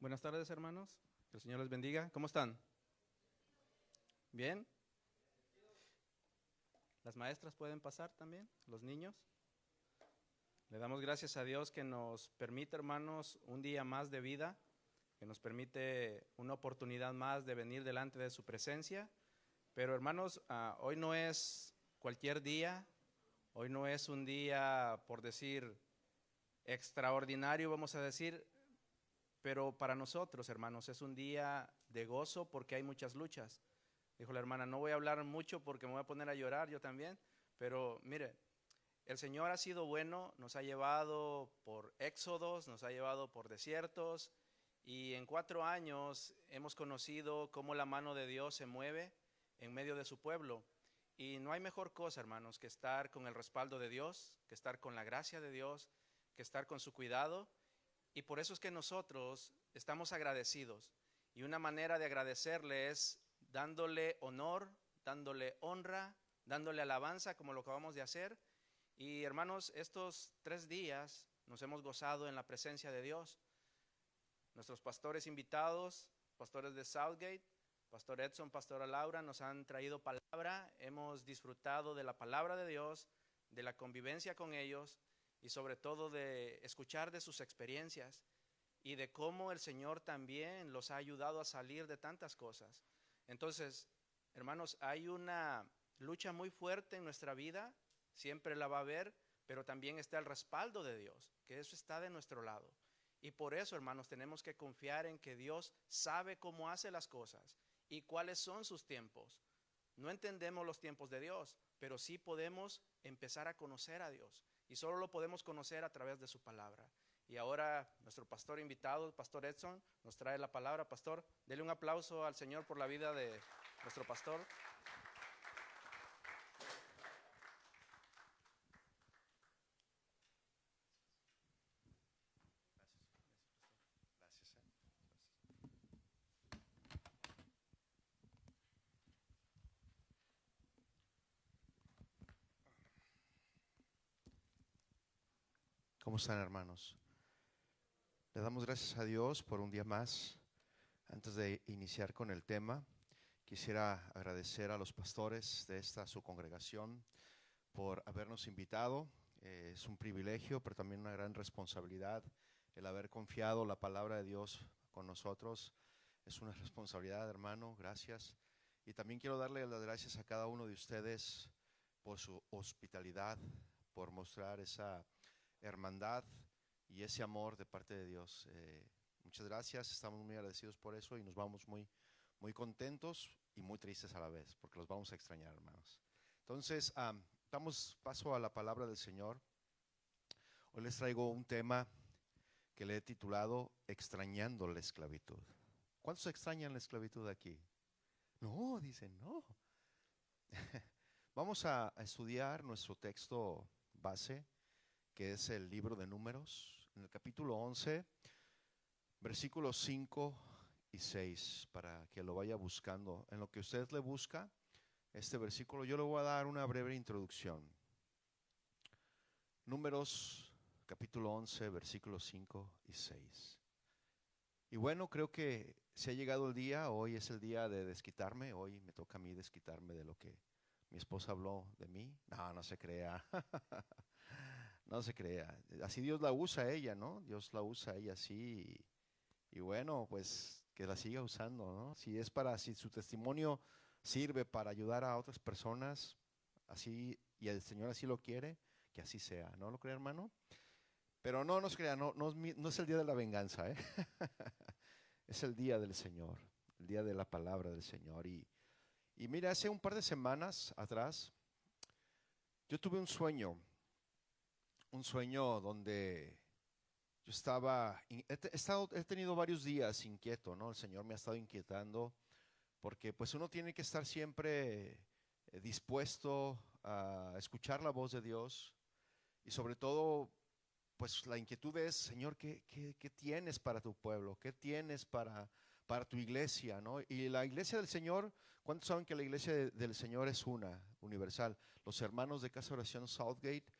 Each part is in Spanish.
Buenas tardes, hermanos. Que el Señor les bendiga. ¿Cómo están? ¿Bien? ¿Las maestras pueden pasar también? ¿Los niños? Le damos gracias a Dios que nos permite, hermanos, un día más de vida, que nos permite una oportunidad más de venir delante de su presencia. Pero, hermanos, hoy no es cualquier día, hoy no es un día, por decir, extraordinario, vamos a decir, pero para nosotros, hermanos, es un día de gozo porque hay muchas luchas. Dijo la hermana, no voy a hablar mucho porque me voy a poner a llorar yo también, pero mire, el Señor ha sido bueno, nos ha llevado por éxodos, nos ha llevado por desiertos y en 4 años hemos conocido cómo la mano de Dios se mueve en medio de su pueblo. Y no hay mejor cosa, hermanos, que estar con el respaldo de Dios, que estar con la gracia de Dios, que estar con su cuidado. Y por eso es que nosotros estamos agradecidos. Y una manera de agradecerle es dándole honor, dándole honra, dándole alabanza, como lo acabamos de hacer. Y hermanos, estos 3 días nos hemos gozado en la presencia de Dios. Nuestros pastores invitados, pastores de Southgate, Pastor Edson, Pastora Laura, nos han traído palabra. Hemos disfrutado de la palabra de Dios, de la convivencia con ellos y sobre todo de escuchar de sus experiencias y de cómo el Señor también los ha ayudado a salir de tantas cosas. Entonces, hermanos, hay una lucha muy fuerte en nuestra vida, siempre la va a haber, pero también está el respaldo de Dios, que eso está de nuestro lado. Y por eso, hermanos, tenemos que confiar en que Dios sabe cómo hace las cosas y cuáles son sus tiempos. No entendemos los tiempos de Dios, pero sí podemos empezar a conocer a Dios. Y solo lo podemos conocer a través de su palabra. Y ahora nuestro pastor invitado, Pastor Edson, nos trae la palabra. Pastor, dele un aplauso al Señor por la vida de nuestro pastor. ¿Cómo están, hermanos? Le damos gracias a Dios por un día más. Antes de iniciar con el tema, quisiera agradecer a los pastores de esta su congregación por habernos invitado. Es un privilegio, pero también una gran responsabilidad el haber confiado la palabra de Dios con nosotros. Es una responsabilidad, hermano, gracias. Y también quiero darle las gracias a cada uno de ustedes por su hospitalidad, por mostrar esa hermandad y ese amor de parte de Dios. Muchas gracias, estamos muy agradecidos por eso y nos vamos muy contentos y muy tristes a la vez, porque los vamos a extrañar, hermanos. Entonces, damos paso a la palabra del Señor. Hoy les traigo un tema que le he titulado Extrañando la esclavitud. ¿Cuántos extrañan la esclavitud aquí? No, dicen, no. Vamos a estudiar nuestro texto base, que es el libro de Números, en el capítulo 11, versículos 5 y 6, para que lo vaya buscando. En lo que usted le busca este versículo, yo le voy a dar una breve introducción. Números, capítulo 11, versículos 5 y 6. Y bueno, creo que se ha llegado el día, hoy es el día de desquitarme, hoy me toca a mí desquitarme de lo que mi esposa habló de mí. No, no se crea. No se crea. Así Dios la usa a ella, ¿no? Dios la usa a ella así. Y bueno, pues que la siga usando, ¿no? Si su testimonio sirve para ayudar a otras personas, así, y el Señor así lo quiere, que así sea, ¿no lo cree, hermano? Pero no se crea, no es el día de la venganza, ¿eh? Es el día del Señor, el día de la palabra del Señor. Y mira, hace un par de semanas atrás, yo tuve un sueño donde yo he tenido varios días inquieto, ¿no? El Señor me ha estado inquietando porque pues uno tiene que estar siempre dispuesto a escuchar la voz de Dios y sobre todo pues la inquietud es, Señor, ¿qué tienes para tu pueblo? ¿Qué tienes para tu iglesia, ¿no? Y la iglesia del Señor, ¿cuántos saben que la iglesia del Señor es una, universal? Los hermanos de Casa de Oración Southgate,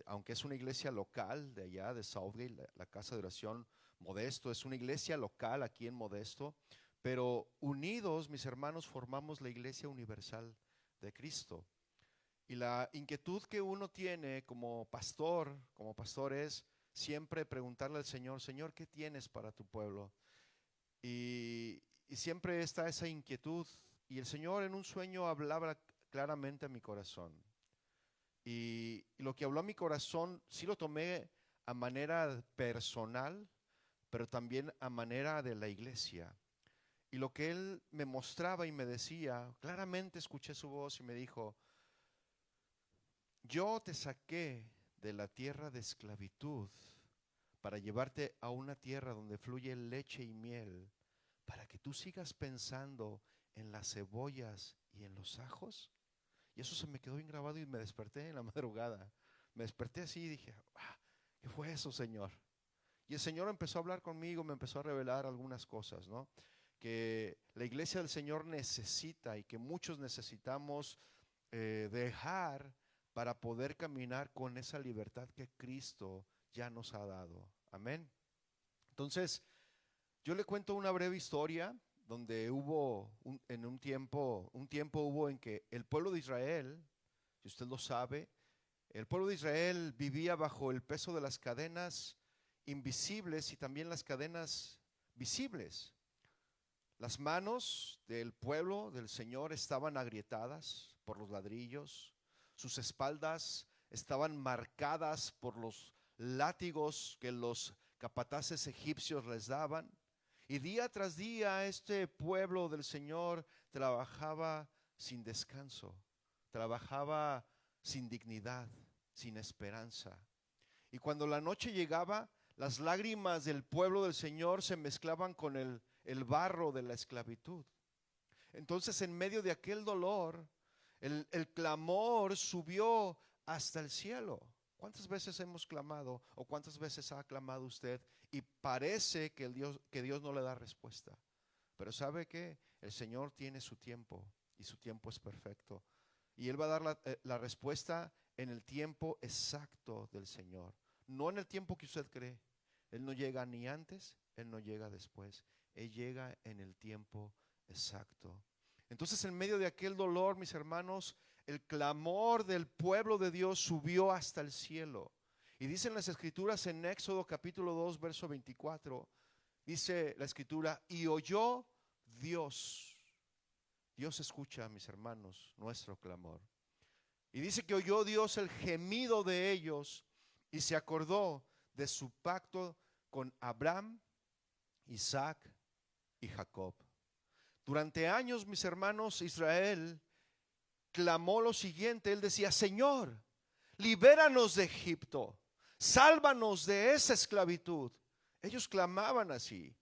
aunque es una iglesia local de allá, de Southgate, la casa de oración Modesto, es una iglesia local aquí en Modesto, pero unidos, mis hermanos, formamos la iglesia universal de Cristo. Y la inquietud que uno tiene como pastor es siempre preguntarle al Señor, Señor, ¿qué tienes para tu pueblo? Y siempre está esa inquietud. Y el Señor en un sueño hablaba claramente a mi corazón. Y lo que habló a mi corazón sí lo tomé a manera personal, pero también a manera de la iglesia. Y lo que Él me mostraba y me decía, claramente escuché su voz y me dijo, yo te saqué de la tierra de esclavitud para llevarte a una tierra donde fluye leche y miel, para que tú sigas pensando en las cebollas y en los ajos. Y eso se me quedó bien grabado y me desperté en la madrugada. Me desperté así y dije, ¿qué fue eso, Señor? Y el Señor empezó a hablar conmigo, me empezó a revelar algunas cosas, ¿no? Que la iglesia del Señor necesita y que muchos necesitamos dejar para poder caminar con esa libertad que Cristo ya nos ha dado. Amén. Entonces, yo le cuento una breve historia donde hubo un tiempo hubo en que el pueblo de Israel, si usted lo sabe, el pueblo de Israel vivía bajo el peso de las cadenas invisibles y también las cadenas visibles. Las manos del pueblo del Señor estaban agrietadas por los ladrillos, sus espaldas estaban marcadas por los látigos que los capataces egipcios les daban. Y día tras día este pueblo del Señor trabajaba sin descanso, trabajaba sin dignidad, sin esperanza. Y cuando la noche llegaba, las lágrimas del pueblo del Señor se mezclaban con el barro de la esclavitud. Entonces, en medio de aquel dolor, el clamor subió hasta el cielo. ¿Cuántas veces hemos clamado o cuántas veces ha clamado usted y parece que Dios no le da respuesta? Pero ¿sabe qué? El Señor tiene su tiempo y su tiempo es perfecto. Y Él va a dar la respuesta en el tiempo exacto del Señor, no en el tiempo que usted cree. Él no llega ni antes, Él no llega después. Él llega en el tiempo exacto. Entonces, en medio de aquel dolor, mis hermanos, el clamor del pueblo de Dios subió hasta el cielo. Y dicen las escrituras en Éxodo capítulo 2, verso 24, dice la escritura, y oyó Dios. Dios escucha, mis hermanos, nuestro clamor. Y dice que oyó Dios el gemido de ellos y se acordó de su pacto con Abraham, Isaac y Jacob. Durante años, mis hermanos, Israel clamó lo siguiente. Él decía, Señor, libéranos de Egipto, sálvanos de esa esclavitud. Ellos clamaban así.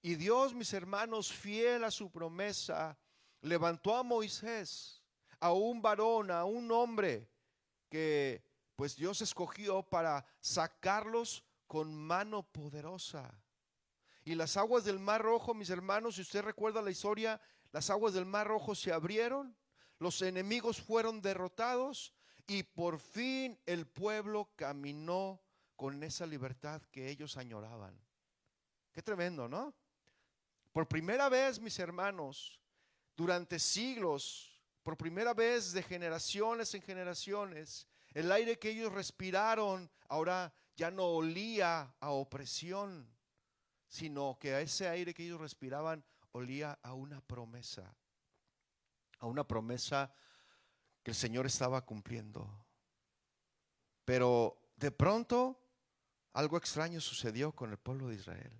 Y Dios, mis hermanos, fiel a su promesa, levantó a Moisés, a un varón, a un hombre que pues Dios escogió para sacarlos con mano poderosa. Y las aguas del Mar Rojo, mis hermanos, si usted recuerda la historia, las aguas del Mar Rojo se abrieron, los enemigos fueron derrotados y por fin el pueblo caminó con esa libertad que ellos añoraban. Qué tremendo, ¿no? Por primera vez, mis hermanos, durante siglos, por primera vez de generaciones en generaciones, el aire que ellos respiraron ahora ya no olía a opresión, sino que a ese aire que ellos respiraban olía a una promesa que el Señor estaba cumpliendo. Pero de pronto algo extraño sucedió con el pueblo de Israel.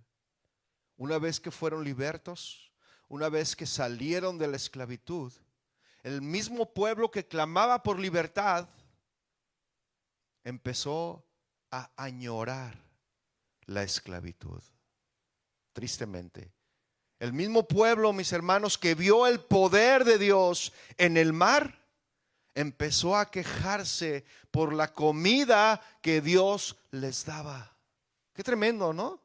Una vez que fueron libertos, una vez que salieron de la esclavitud, el mismo pueblo que clamaba por libertad empezó a añorar la esclavitud. Tristemente, el mismo pueblo, mis hermanos, que vio el poder de Dios en el mar, empezó a quejarse por la comida que Dios les daba. Qué tremendo, ¿no?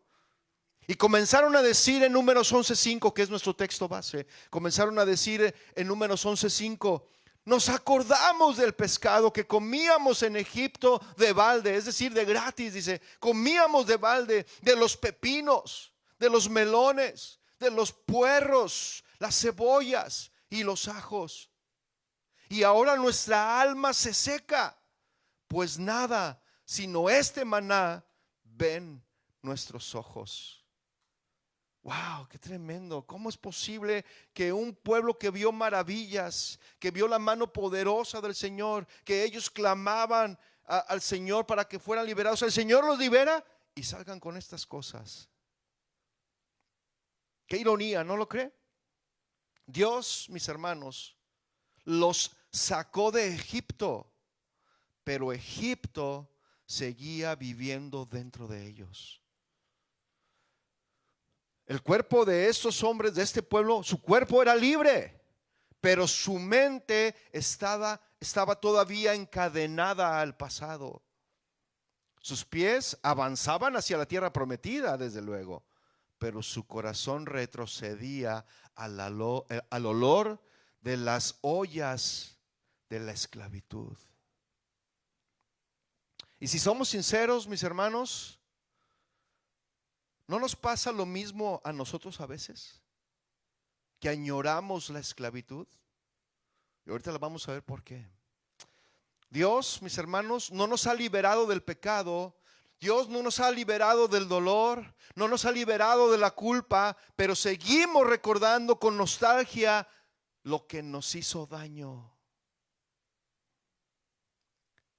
Y comenzaron a decir en Números 11:5, que es nuestro texto base, comenzaron a decir en Números 11:5, nos acordamos del pescado que comíamos en Egipto de balde, es decir, de gratis, dice, comíamos de balde, de los pepinos, de los melones, de los puerros, las cebollas y los ajos. Y ahora nuestra alma se seca, pues nada sino este maná ven nuestros ojos. Wow, qué tremendo. ¿Cómo es posible que un pueblo que vio maravillas, que vio la mano poderosa del Señor, que ellos clamaban al Señor para que fueran liberados, el Señor los libera y salgan con estas cosas? Qué ironía, ¿no lo cree? Dios, mis hermanos, los sacó de Egipto, pero Egipto seguía viviendo dentro de ellos. El cuerpo de estos hombres, de este pueblo, su cuerpo era libre, pero su mente estaba todavía encadenada al pasado. Sus pies avanzaban hacia la tierra prometida, desde luego, pero su corazón retrocedía al olor de las ollas de la esclavitud. Y si somos sinceros, mis hermanos, ¿no nos pasa lo mismo a nosotros a veces? Que añoramos la esclavitud. Y ahorita la vamos a ver por qué. Dios, mis hermanos, no nos ha liberado del pecado. Dios no nos ha liberado del dolor, no nos ha liberado de la culpa, pero seguimos recordando con nostalgia lo que nos hizo daño.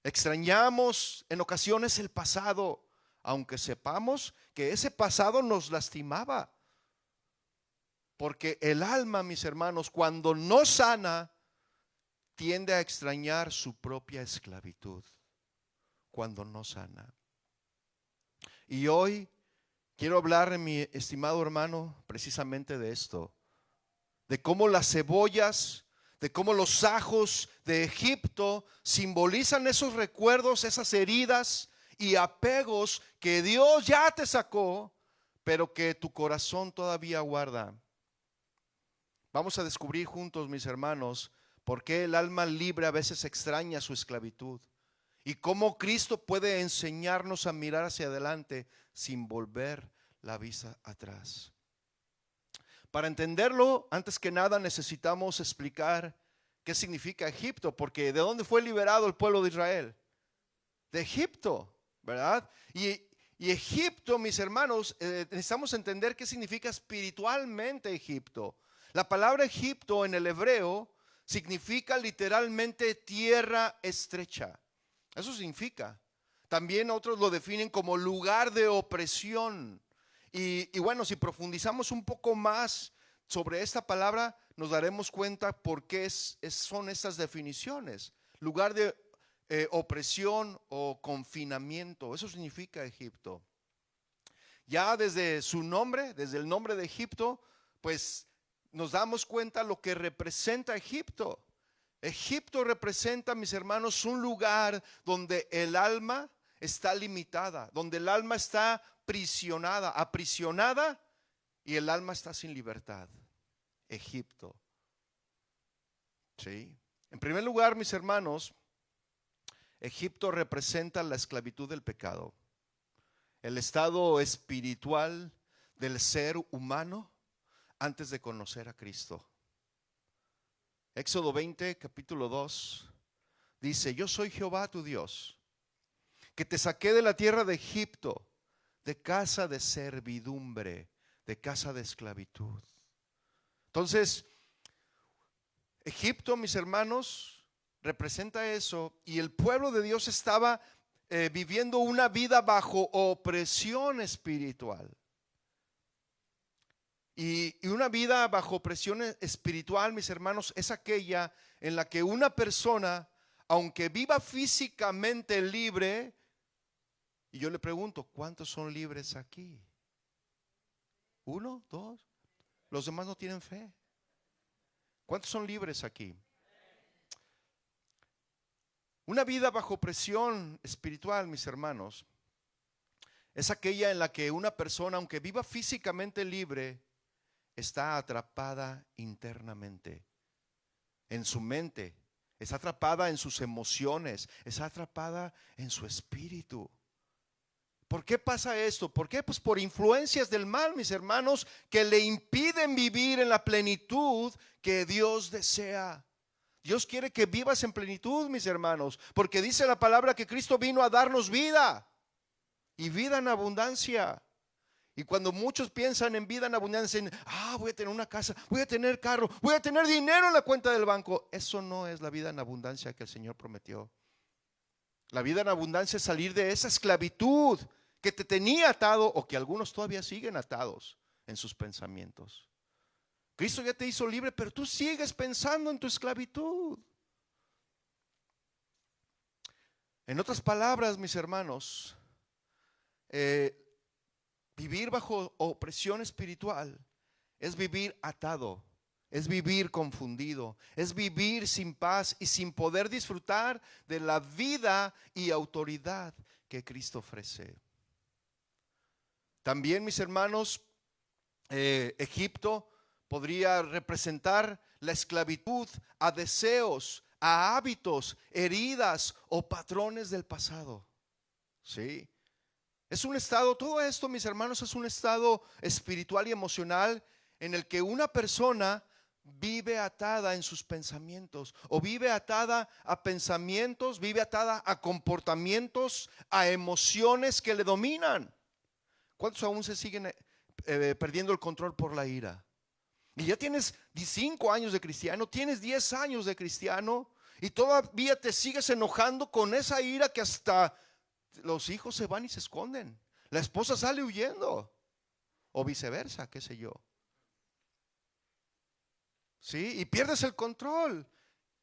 Extrañamos en ocasiones el pasado, aunque sepamos que ese pasado nos lastimaba. Porque el alma, mis hermanos, cuando no sana, tiende a extrañar su propia esclavitud. Cuando no sana. Y hoy quiero hablar, mi estimado hermano, precisamente de esto. De cómo las cebollas, de cómo los ajos de Egipto simbolizan esos recuerdos, esas heridas y apegos que Dios ya te sacó, pero que tu corazón todavía guarda. Vamos a descubrir juntos, mis hermanos, por qué el alma libre a veces extraña su esclavitud y cómo Cristo puede enseñarnos a mirar hacia adelante sin volver la vista atrás. Para entenderlo, antes que nada necesitamos explicar qué significa Egipto, porque ¿de dónde fue liberado el pueblo de Israel? De Egipto, ¿verdad? Y Egipto, mis hermanos, necesitamos entender qué significa espiritualmente Egipto. La palabra Egipto en el hebreo significa literalmente tierra estrecha. Eso significa. También otros lo definen como lugar de opresión. Y bueno, si profundizamos un poco más sobre esta palabra, nos daremos cuenta por qué son estas definiciones. Lugar de opresión o confinamiento. Eso significa Egipto. Ya desde su nombre, desde el nombre de Egipto, pues nos damos cuenta lo que representa Egipto. Egipto representa, mis hermanos, un lugar donde el alma está limitada, donde el alma está aprisionada y el alma está sin libertad. Egipto. ¿Sí? En primer lugar, mis hermanos, Egipto representa la esclavitud del pecado, el estado espiritual del ser humano antes de conocer a Cristo. Éxodo 20, capítulo 2, dice: yo soy Jehová tu Dios, que te saqué de la tierra de Egipto, de casa de servidumbre, de casa de esclavitud. Entonces, Egipto, mis hermanos, representa eso, y el pueblo de Dios estaba viviendo una vida bajo opresión espiritual. Y una vida bajo opresión espiritual, mis hermanos, es aquella en la que una persona, aunque viva físicamente libre, y yo le pregunto, ¿cuántos son libres aquí? ¿Uno? ¿Dos? Los demás no tienen fe. ¿Cuántos son libres aquí? Una vida bajo presión espiritual, mis hermanos, es aquella en la que una persona, aunque viva físicamente libre, está atrapada internamente, en su mente, está atrapada en sus emociones, está atrapada en su espíritu. ¿Por qué pasa esto? ¿Por qué? Pues por influencias del mal, mis hermanos, que le impiden vivir en la plenitud que Dios desea. Dios quiere que vivas en plenitud, mis hermanos, porque dice la palabra que Cristo vino a darnos vida y vida en abundancia. Y cuando muchos piensan en vida en abundancia, voy a tener una casa, voy a tener carro, voy a tener dinero en la cuenta del banco. Eso no es la vida en abundancia que el Señor prometió. La vida en abundancia es salir de esa esclavitud que te tenía atado, o que algunos todavía siguen atados en sus pensamientos. Cristo ya te hizo libre, pero tú sigues pensando en tu esclavitud. En otras palabras, mis hermanos, vivir bajo opresión espiritual es vivir atado, es vivir confundido, es vivir sin paz y sin poder disfrutar de la vida y autoridad que Cristo ofrece. También, mis hermanos, Egipto podría representar la esclavitud a deseos, a hábitos, heridas o patrones del pasado. Sí. Es un estado, todo esto, mis hermanos, es un estado espiritual y emocional en el que una persona vive atada en sus pensamientos, o vive atada a pensamientos, vive atada a comportamientos, a emociones que le dominan. ¿Cuántos aún se siguen perdiendo el control por la ira? Y ya tienes 5 años de cristiano, tienes 10 años de cristiano, y todavía te sigues enojando con esa ira que hasta los hijos se van y se esconden. La esposa sale huyendo, o viceversa, qué sé yo. Sí, y pierdes el control.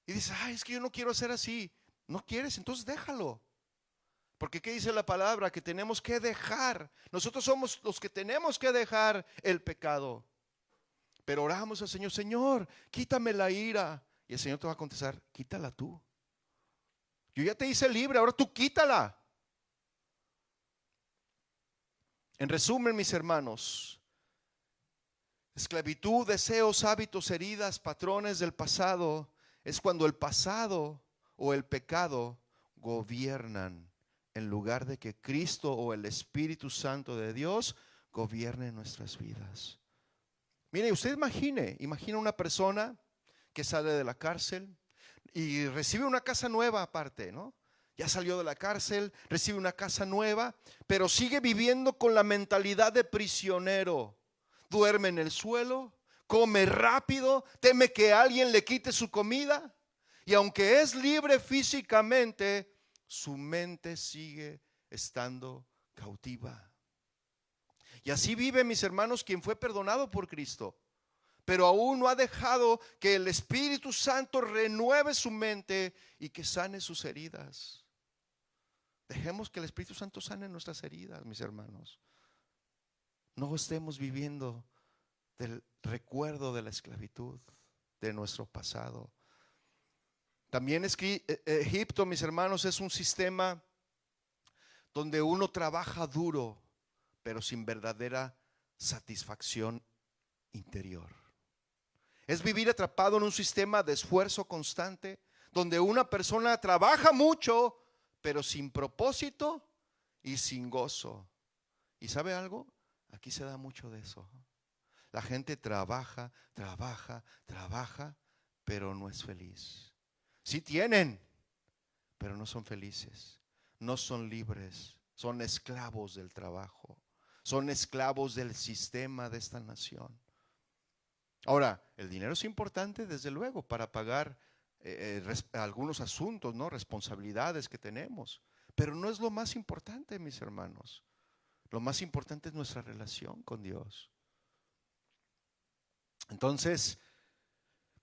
Y dices, es que yo no quiero ser así. No quieres, entonces déjalo. Porque ¿qué dice la palabra? Que tenemos que dejar. Nosotros somos los que tenemos que dejar el pecado. Pero oramos al Señor, Señor, quítame la ira. Y el Señor te va a contestar, quítala tú. Yo ya te hice libre, ahora tú quítala. En resumen, mis hermanos, esclavitud, deseos, hábitos, heridas, patrones del pasado, es cuando el pasado o el pecado gobiernan en lugar de que Cristo o el Espíritu Santo de Dios gobierne nuestras vidas. Mire, usted imagina una persona que sale de la cárcel y recibe una casa nueva aparte, ¿no? Ya salió de la cárcel, recibe una casa nueva, pero sigue viviendo con la mentalidad de prisionero. Duerme en el suelo, come rápido, teme que alguien le quite su comida, y aunque es libre físicamente, su mente sigue estando cautiva. Y así vive, mis hermanos, quien fue perdonado por Cristo, pero aún no ha dejado que el Espíritu Santo renueve su mente y que sane sus heridas. Dejemos que el Espíritu Santo sane nuestras heridas, mis hermanos. No estemos viviendo del recuerdo de la esclavitud de nuestro pasado. También es que Egipto, mis hermanos, es un sistema donde uno trabaja duro, pero sin verdadera satisfacción interior. Es vivir atrapado en un sistema de esfuerzo constante, donde una persona trabaja mucho, pero sin propósito y sin gozo. ¿Y sabe algo? Aquí se da mucho de eso. La gente trabaja, pero no es feliz. Sí tienen, pero no son felices, no son libres, son esclavos del trabajo, son esclavos del sistema de esta nación. Ahora, el dinero es importante, desde luego, para pagar algunos asuntos, ¿no? Responsabilidades que tenemos, pero no es lo más importante, mis hermanos. Lo más importante es nuestra relación con Dios. Entonces,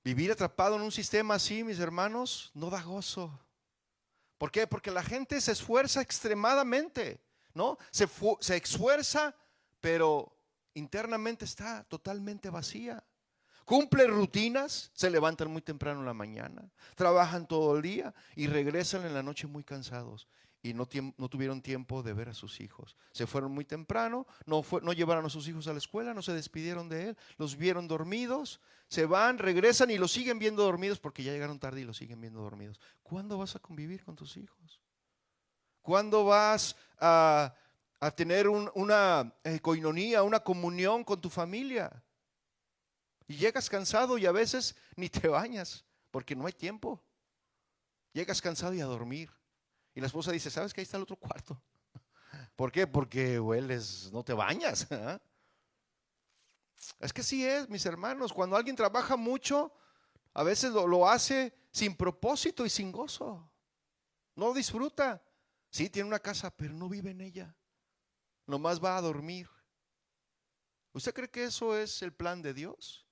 vivir atrapado en un sistema así, mis hermanos, no da gozo. ¿Por qué? Porque la gente se esfuerza extremadamente, ¿no? Se esfuerza, pero internamente está totalmente vacía. Cumple rutinas, se levantan muy temprano en la mañana, trabajan todo el día y regresan en la noche muy cansados. y no tuvieron tiempo de ver a sus hijos. Se fueron muy temprano, no llevaron a sus hijos a la escuela, no se despidieron de él, los vieron dormidos, se van, regresan y los siguen viendo dormidos porque ya llegaron tarde y los siguen viendo dormidos. ¿Cuándo vas a convivir con tus hijos? ¿Cuándo vas a tener una coinonía, una comunión con tu familia? Y llegas cansado y a veces ni te bañas porque no hay tiempo. Llegas cansado y a dormir. Y la esposa dice, ¿sabes que ahí está el otro cuarto? ¿Por qué? Porque hueles, no te bañas. ¿Eh? Es que sí es, mis hermanos, cuando alguien trabaja mucho, a veces lo hace sin propósito y sin gozo. No disfruta. Sí, tiene una casa, pero no vive en ella. Nomás va a dormir. ¿Usted cree que eso es el plan de Dios?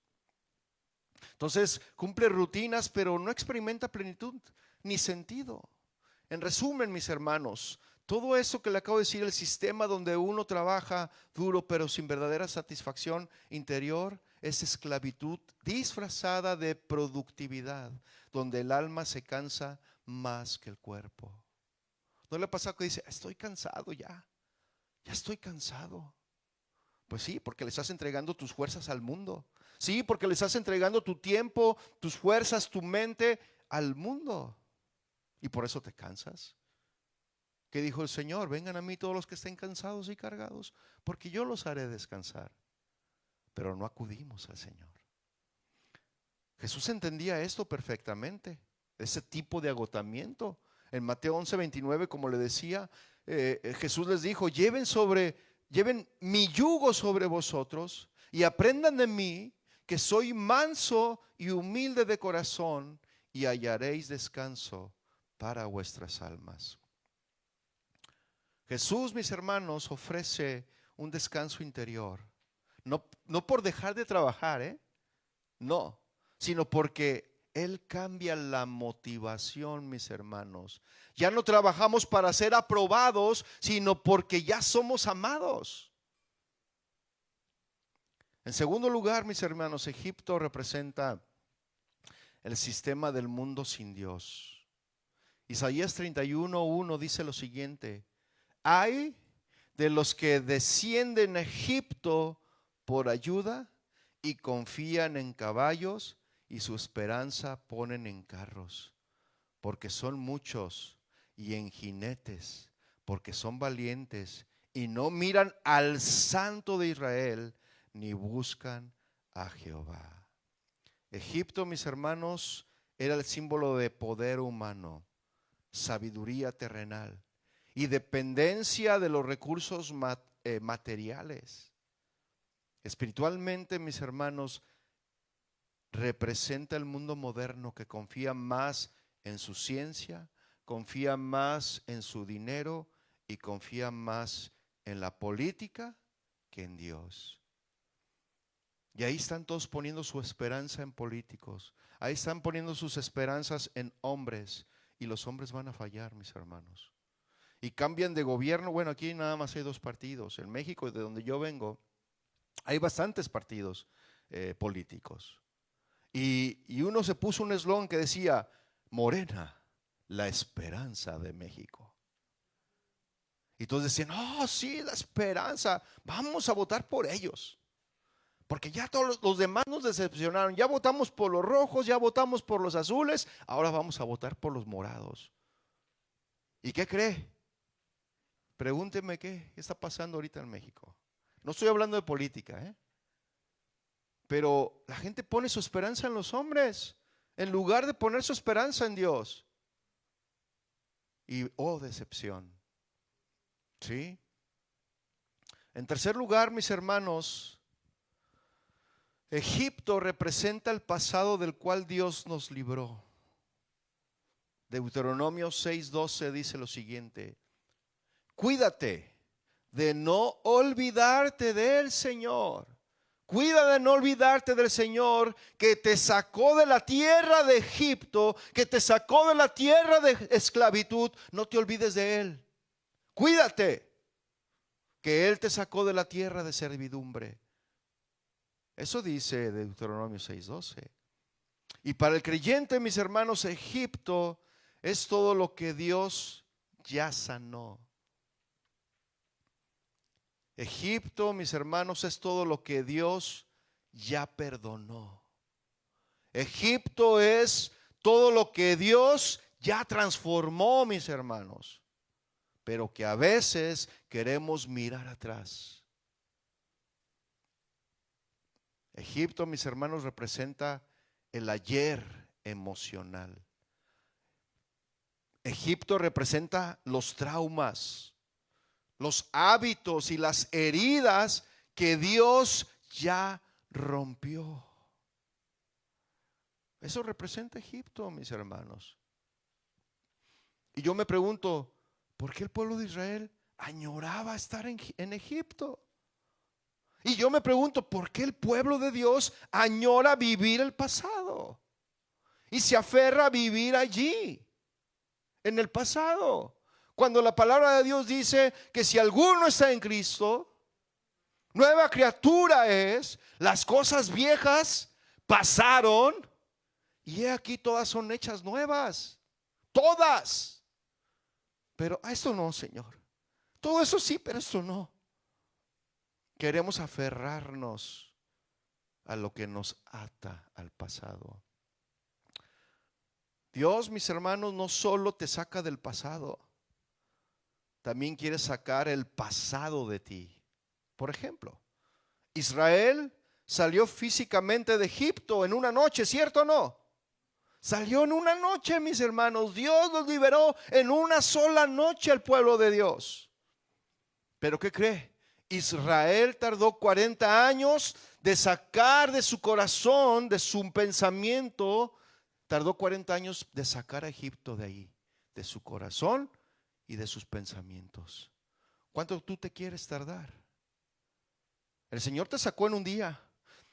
Entonces cumple rutinas, pero no experimenta plenitud ni sentido. En resumen, mis hermanos, todo eso que le acabo de decir, el sistema donde uno trabaja duro pero sin verdadera satisfacción interior, es esclavitud disfrazada de productividad, donde el alma se cansa más que el cuerpo. ¿No le pasa que dice, estoy cansado ya estoy cansado? Pues sí, porque le estás entregando tus fuerzas al mundo. Sí, porque le estás entregando tu tiempo, tus fuerzas, tu mente al mundo. Y por eso te cansas. ¿Qué dijo el Señor? Vengan a mí todos los que estén cansados y cargados, porque yo los haré descansar. Pero no acudimos al Señor. Jesús entendía esto perfectamente, ese tipo de agotamiento. En Mateo 11:29, como le decía, Jesús les dijo, lleven mi yugo sobre vosotros y aprendan de mí, que soy manso y humilde de corazón, y hallaréis descanso para vuestras almas. Jesús, mis hermanos, ofrece un descanso interior. No por dejar de trabajar, no, sino porque Él cambia la motivación, mis hermanos. Ya no trabajamos para ser aprobados, sino porque ya somos amados. En segundo lugar, mis hermanos, Egipto representa el sistema del mundo sin Dios. Isaías 31:1 dice lo siguiente: hay de los que descienden a Egipto por ayuda y confían en caballos y su esperanza ponen en carros, porque son muchos, y en jinetes, porque son valientes y no miran al Santo de Israel ni buscan a Jehová. Egipto, mis hermanos, era el símbolo de poder humano, sabiduría terrenal y dependencia de los recursos materiales. Espiritualmente, mis hermanos, representa el mundo moderno que confía más en su ciencia, confía más en su dinero y confía más en la política que en Dios. Y ahí están todos poniendo su esperanza en políticos, ahí están poniendo sus esperanzas en hombres, y los hombres van a fallar, mis hermanos. Y cambian de gobierno. Bueno, aquí nada más hay 2 partidos. En México, de donde yo vengo, hay bastantes partidos políticos. Y uno se puso un eslogan que decía, Morena, la esperanza de México. Y todos decían, oh sí, la esperanza, vamos a votar por ellos. Porque ya todos los demás nos decepcionaron. Ya votamos por los rojos, ya votamos por los azules, ahora vamos a votar por los morados. ¿Y qué cree? Pregúnteme qué está pasando ahorita en México. No estoy hablando de política, pero la gente pone su esperanza en los hombres en lugar de poner su esperanza en Dios. Y decepción. ¿Sí? En tercer lugar, mis hermanos, Egipto representa el pasado del cual Dios nos libró. Deuteronomio 6:12 dice lo siguiente: cuídate de no olvidarte del Señor. Cuida de no olvidarte del Señor, que te sacó de la tierra de Egipto, que te sacó de la tierra de esclavitud. No te olvides de Él. Cuídate, que Él te sacó de la tierra de servidumbre. Eso dice Deuteronomio 6:12. Y para el creyente, mis hermanos, Egipto es todo lo que Dios ya sanó. Egipto, mis hermanos, es todo lo que Dios ya perdonó. Egipto es todo lo que Dios ya transformó, mis hermanos, pero que a veces queremos mirar atrás. Egipto, mis hermanos, representa el ayer emocional. Egipto representa los traumas, los hábitos y las heridas que Dios ya rompió. Eso representa Egipto, mis hermanos. Y yo me pregunto, ¿por qué el pueblo de Israel añoraba estar en Egipto? Y yo me pregunto, ¿por qué el pueblo de Dios añora vivir el pasado? Y se aferra a vivir allí, en el pasado. Cuando la palabra de Dios dice que si alguno está en Cristo, nueva criatura es, las cosas viejas pasaron y he aquí todas son hechas nuevas. Todas. Pero esto no, Señor. Todo eso sí, pero esto no. Queremos aferrarnos a lo que nos ata al pasado. Dios, mis hermanos, no solo te saca del pasado, también quiere sacar el pasado de ti. Por ejemplo, Israel salió físicamente de Egipto en una noche, ¿cierto o no? Salió en una noche, mis hermanos. Dios los liberó en una sola noche al pueblo de Dios. ¿Pero qué cree? Israel tardó 40 años de sacar de su corazón, de su pensamiento, tardó 40 años de sacar a Egipto de ahí, de su corazón y de sus pensamientos. ¿Cuánto tú te quieres tardar? El Señor te sacó en un día.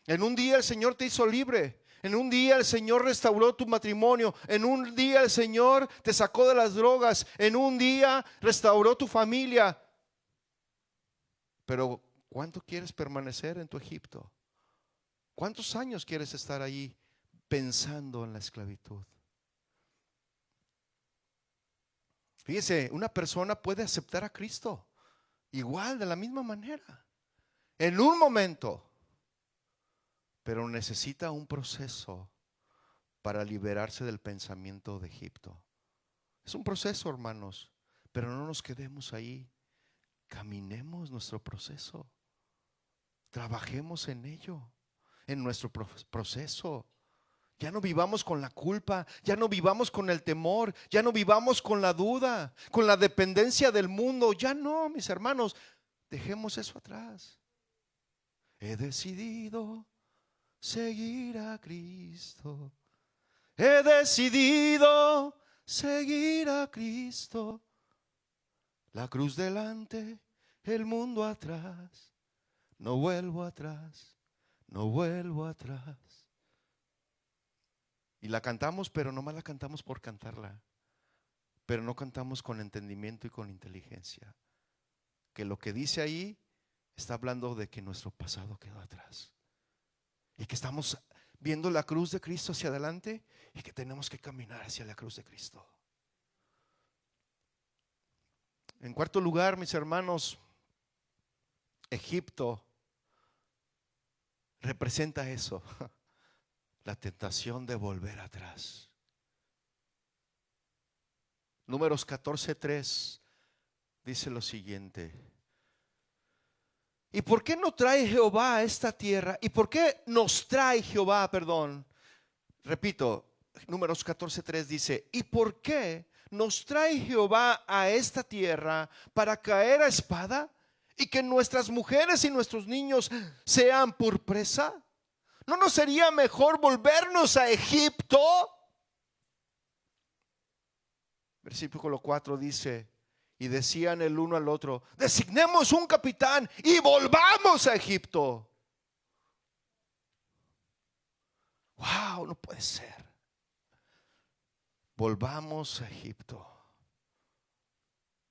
En un día el Señor te hizo libre. En un día el Señor restauró tu matrimonio. En un día el Señor te sacó de las drogas. En un día restauró tu familia. Pero ¿cuánto quieres permanecer en tu Egipto? ¿Cuántos años quieres estar ahí pensando en la esclavitud? Fíjese, una persona puede aceptar a Cristo igual, de la misma manera, en un momento, pero necesita un proceso para liberarse del pensamiento de Egipto. Es un proceso, hermanos, pero no nos quedemos ahí. Caminemos nuestro proceso. Trabajemos en ello, en nuestro proceso. Ya no vivamos con la culpa, ya no vivamos con el temor, ya no vivamos con la duda, con la dependencia del mundo. Ya no, mis hermanos, dejemos eso atrás. He decidido seguir a Cristo. He decidido seguir a Cristo. La cruz delante, el mundo atrás. No vuelvo atrás, no vuelvo atrás. Y la cantamos, pero nomás la cantamos por cantarla. Pero no cantamos con entendimiento y con inteligencia. Que lo que dice ahí está hablando de que nuestro pasado quedó atrás. Y que estamos viendo la cruz de Cristo hacia adelante y que tenemos que caminar hacia la cruz de Cristo. En cuarto lugar, mis hermanos, Egipto representa eso, la tentación de volver atrás. Números 14:3 dice lo siguiente: ¿y por qué no trae Jehová a esta tierra? ¿Y por qué nos trae Jehová, perdón? Repito, Números 14:3 dice: ¿y por qué nos trae Jehová a esta tierra para caer a espada y que nuestras mujeres y nuestros niños sean por presa? ¿No nos sería mejor volvernos a Egipto? Versículo 4 dice: y decían el uno al otro: designemos un capitán y volvamos a Egipto. Wow, no puede ser. Volvamos a Egipto.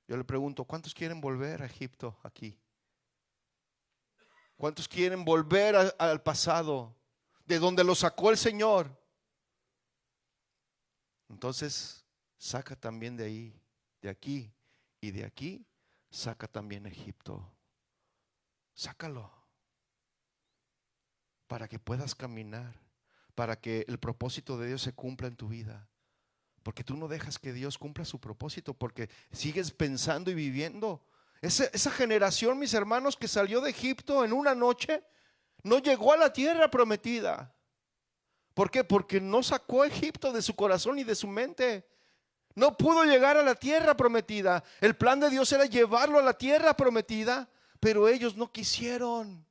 Yo le pregunto, ¿cuántos quieren volver a Egipto aquí? ¿Cuántos quieren volver al pasado, de donde lo sacó el Señor? Entonces, saca también de ahí, de aquí, y de aquí saca también Egipto. Sácalo para que puedas caminar, para que el propósito de Dios se cumpla en tu vida. Porque tú no dejas que Dios cumpla su propósito, porque sigues pensando y viviendo. Esa generación, mis hermanos, que salió de Egipto en una noche, no llegó a la tierra prometida. ¿Por qué? Porque no sacó a Egipto de su corazón y de su mente. No pudo llegar a la tierra prometida. El plan de Dios era llevarlo a la tierra prometida, pero ellos no quisieron.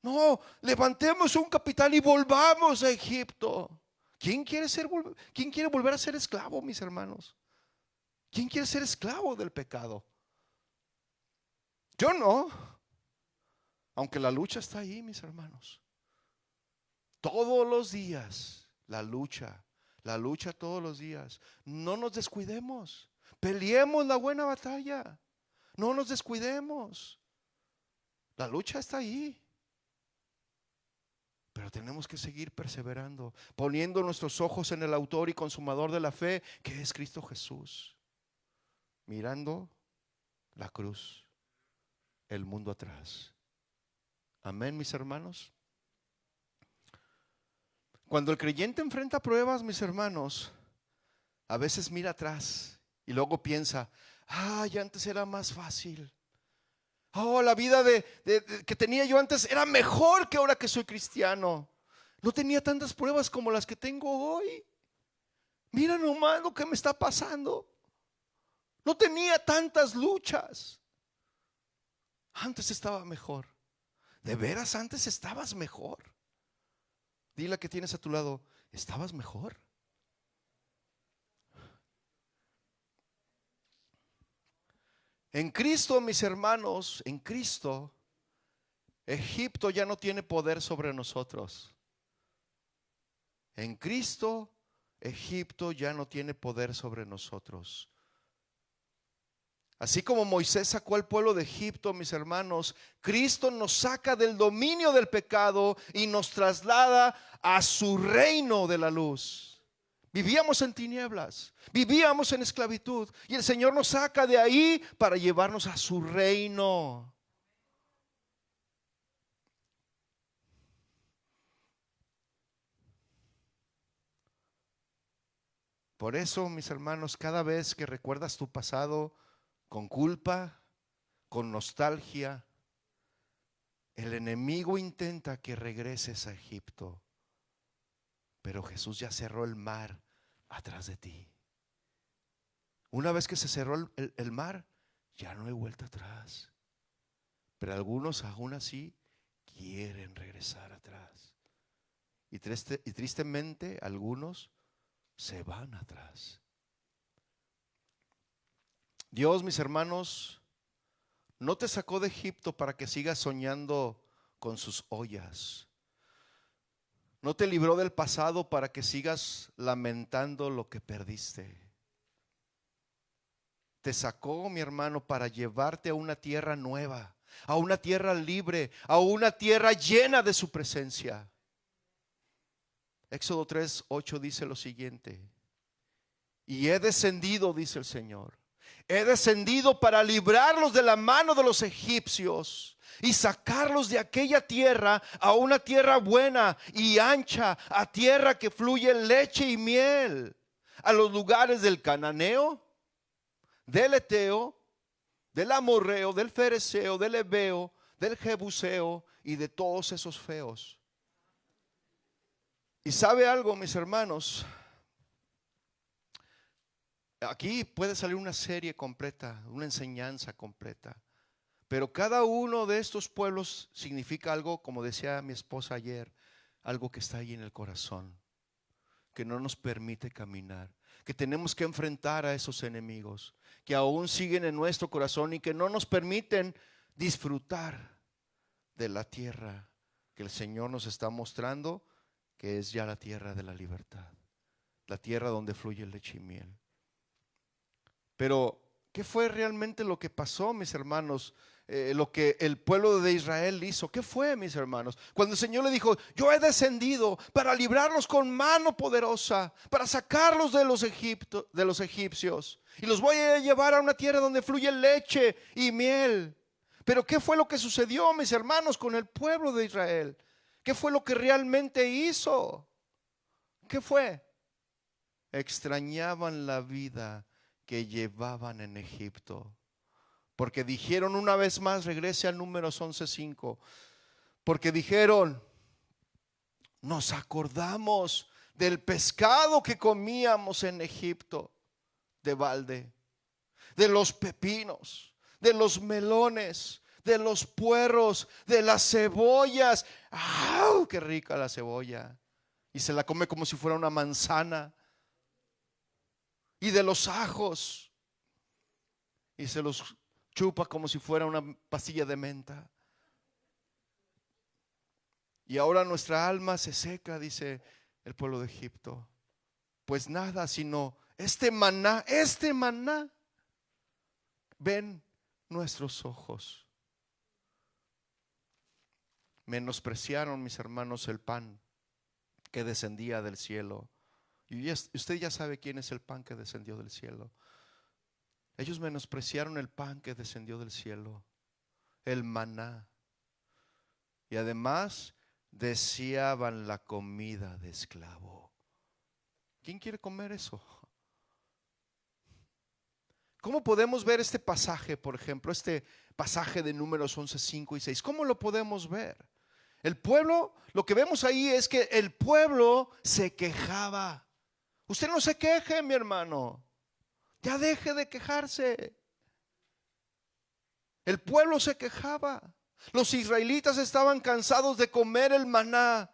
No, levantemos un capital y volvamos a Egipto. ¿Quién quiere volver a ser esclavo, mis hermanos? ¿Quién quiere ser esclavo del pecado? Yo no. Aunque la lucha está ahí, mis hermanos. Todos los días, la lucha todos los días. No nos descuidemos. Peleemos la buena batalla. No nos descuidemos. La lucha está ahí. Pero tenemos que seguir perseverando, poniendo nuestros ojos en el autor y consumador de la fe, que es Cristo Jesús. Mirando la cruz, el mundo atrás. Amén, mis hermanos. Cuando el creyente enfrenta pruebas, mis hermanos, a veces mira atrás y luego piensa: ay, antes era más fácil. Oh, la vida que tenía yo antes era mejor que ahora que soy cristiano. No tenía tantas pruebas como las que tengo hoy. Mira nomás lo que me está pasando. No tenía tantas luchas. Antes estaba mejor. ¿De veras antes estabas mejor? Dile a que tienes a tu lado: ¿estabas mejor? En Cristo, mis hermanos, en Cristo, Egipto ya no tiene poder sobre nosotros. En Cristo, Egipto ya no tiene poder sobre nosotros. Así como Moisés sacó al pueblo de Egipto, mis hermanos, Cristo nos saca del dominio del pecado y nos traslada a su reino de la luz. Vivíamos en tinieblas, vivíamos en esclavitud, y el Señor nos saca de ahí para llevarnos a su reino. Por eso, mis hermanos, cada vez que recuerdas tu pasado con culpa, con nostalgia, el enemigo intenta que regreses a Egipto. Pero Jesús ya cerró el mar atrás de ti. Una vez que se cerró el mar, ya no hay vuelta atrás. Pero algunos aún así quieren regresar atrás. Y tristemente algunos se van atrás. Dios, mis hermanos, no te sacó de Egipto para que sigas soñando con sus ollas. No te libró del pasado para que sigas lamentando lo que perdiste. Te sacó, mi hermano, para llevarte a una tierra nueva, a una tierra libre, a una tierra llena de su presencia. Éxodo 3:8 dice lo siguiente: y he descendido, dice el Señor, he descendido para librarlos de la mano de los egipcios y sacarlos de aquella tierra a una tierra buena y ancha, a tierra que fluye leche y miel, a los lugares del cananeo, del eteo, del amorreo, del fereceo, del heveo, del jebuseo y de todos esos feos. Y sabe algo, mis hermanos, aquí puede salir una serie completa, una enseñanza completa. Pero cada uno de estos pueblos significa algo, como decía mi esposa ayer, algo que está ahí en el corazón, que no nos permite caminar, que tenemos que enfrentar a esos enemigos, que aún siguen en nuestro corazón y que no nos permiten disfrutar de la tierra que el Señor nos está mostrando, que es ya la tierra de la libertad, la tierra donde fluye leche y miel. Pero ¿Qué fue realmente lo que pasó, mis hermanos? Lo que el pueblo de Israel hizo. ¿Qué fue, mis hermanos? Cuando el Señor le dijo: yo he descendido para librarlos con mano poderosa, para sacarlos de los egipcios, y los voy a llevar a una tierra donde fluye leche y miel. Pero ¿qué fue lo que sucedió, mis hermanos, con el pueblo de Israel? ¿Qué fue lo que realmente hizo? ¿Qué fue? Extrañaban la vida que llevaban en Egipto, porque dijeron una vez más, regrese a Números 11:5, porque dijeron: nos acordamos del pescado que comíamos en Egipto de balde, de los pepinos, de los melones, de los puerros, de las cebollas. ¡Au! ¡Qué rica la cebolla! Y se la come como si fuera una manzana. Y de los ajos, y se los chupa como si fuera una pastilla de menta. Y ahora nuestra alma se seca, dice el pueblo de Egipto. Pues nada, sino este maná ven nuestros ojos. Menospreciaron, mis hermanos, el pan que descendía del cielo. Y usted ya sabe quién es el pan que descendió del cielo. Ellos menospreciaron el pan que descendió del cielo, el maná. Y además deseaban la comida de esclavo. ¿Quién quiere comer eso? ¿Cómo podemos ver este pasaje, por ejemplo, este pasaje de Números 11:5 y 6? ¿Cómo lo podemos ver? El pueblo, lo que vemos ahí es que el pueblo se quejaba. Usted no se queje, mi hermano. Ya deje de quejarse. El pueblo se quejaba. Los israelitas estaban cansados de comer el maná.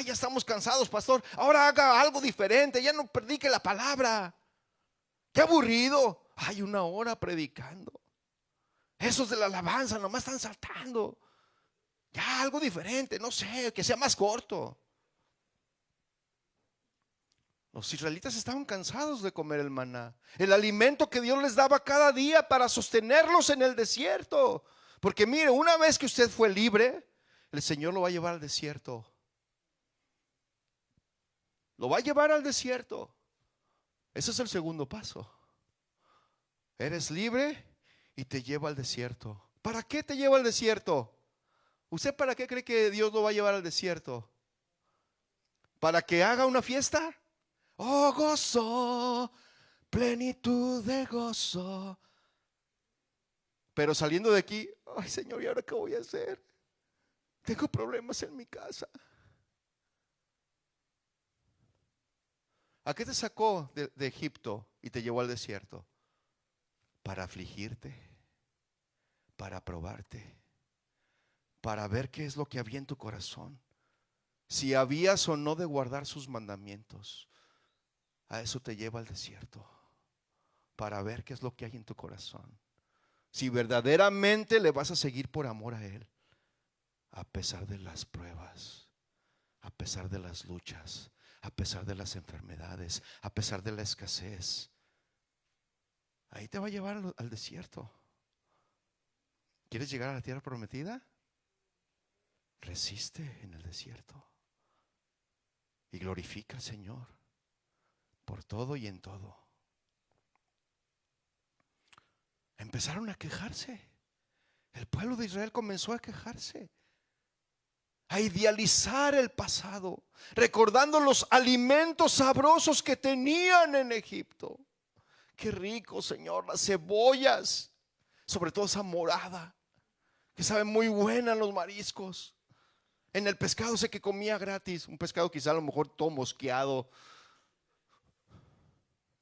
Ya estamos cansados, pastor. Ahora haga algo diferente. Ya no predique la palabra. Qué aburrido. Hay una hora predicando. Esos de la alabanza nomás están saltando. Ya algo diferente, no sé, que sea más corto. Los israelitas estaban cansados de comer el maná, el alimento que Dios les daba cada día para sostenerlos en el desierto. Porque mire, una vez que usted fue libre, el Señor lo va a llevar al desierto. Lo va a llevar al desierto. Ese es el segundo paso. Eres libre y te lleva al desierto. ¿Para qué te lleva al desierto? ¿Usted para qué cree que Dios lo va a llevar al desierto? ¿Para que haga una fiesta? Oh, gozo, plenitud de gozo. Pero saliendo de aquí, ay, Señor, ¿y ahora qué voy a hacer? Tengo problemas en mi casa. ¿A qué te sacó de Egipto y te llevó al desierto? Para afligirte, para probarte, para ver qué es lo que había en tu corazón, si habías o no de guardar sus mandamientos. A eso te lleva al desierto, para ver qué es lo que hay en tu corazón, si verdaderamente le vas a seguir por amor a Él, a pesar de las pruebas, a pesar de las luchas, a pesar de las enfermedades, a pesar de la escasez. Ahí te va a llevar al desierto. ¿Quieres llegar a la tierra prometida? Resiste en el desierto y glorifica al Señor por todo y en todo. Empezaron a quejarse. El pueblo de Israel comenzó a quejarse, a idealizar el pasado, recordando los alimentos sabrosos que tenían en Egipto. Qué rico, Señor, las cebollas, sobre todo esa morada, que sabe muy buena, los mariscos. En el pescado sé que comía gratis, un pescado quizá a lo mejor todo mosqueado.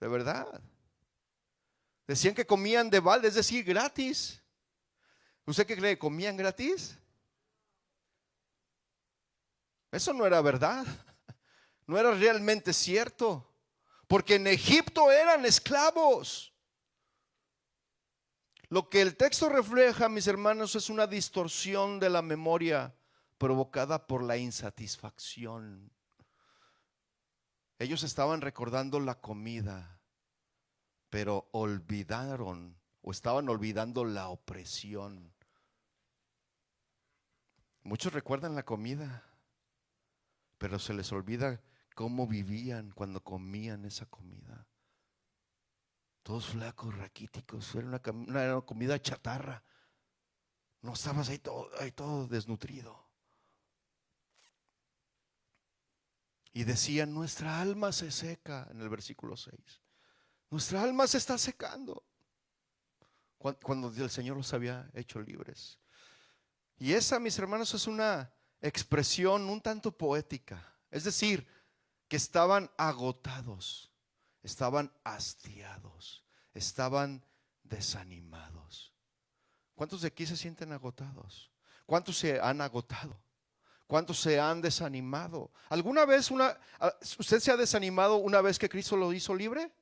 De verdad. Decían que comían de balde, es decir, gratis. ¿Usted qué cree? ¿Comían gratis? Eso no era verdad. No era realmente cierto. Porque en Egipto eran esclavos. Lo que el texto refleja, mis hermanos, es una distorsión de la memoria provocada por la insatisfacción. Ellos estaban recordando la comida, pero olvidaron o estaban olvidando la opresión. Muchos recuerdan la comida, pero se les olvida cómo vivían cuando comían esa comida. Todos flacos, raquíticos, era una comida chatarra. No estabas ahí todo desnutrido. Y decían, nuestra alma se seca, en el versículo 6. Nuestra alma se está secando. Cuando el Señor los había hecho libres. Y esa, mis hermanos, es una expresión un tanto poética. Es decir, que estaban agotados, estaban hastiados, estaban desanimados. ¿Cuántos de aquí se sienten agotados? ¿Cuántos se han agotado? ¿Cuántos se han desanimado? ¿Alguna vez usted se ha desanimado una vez que Cristo lo hizo libre?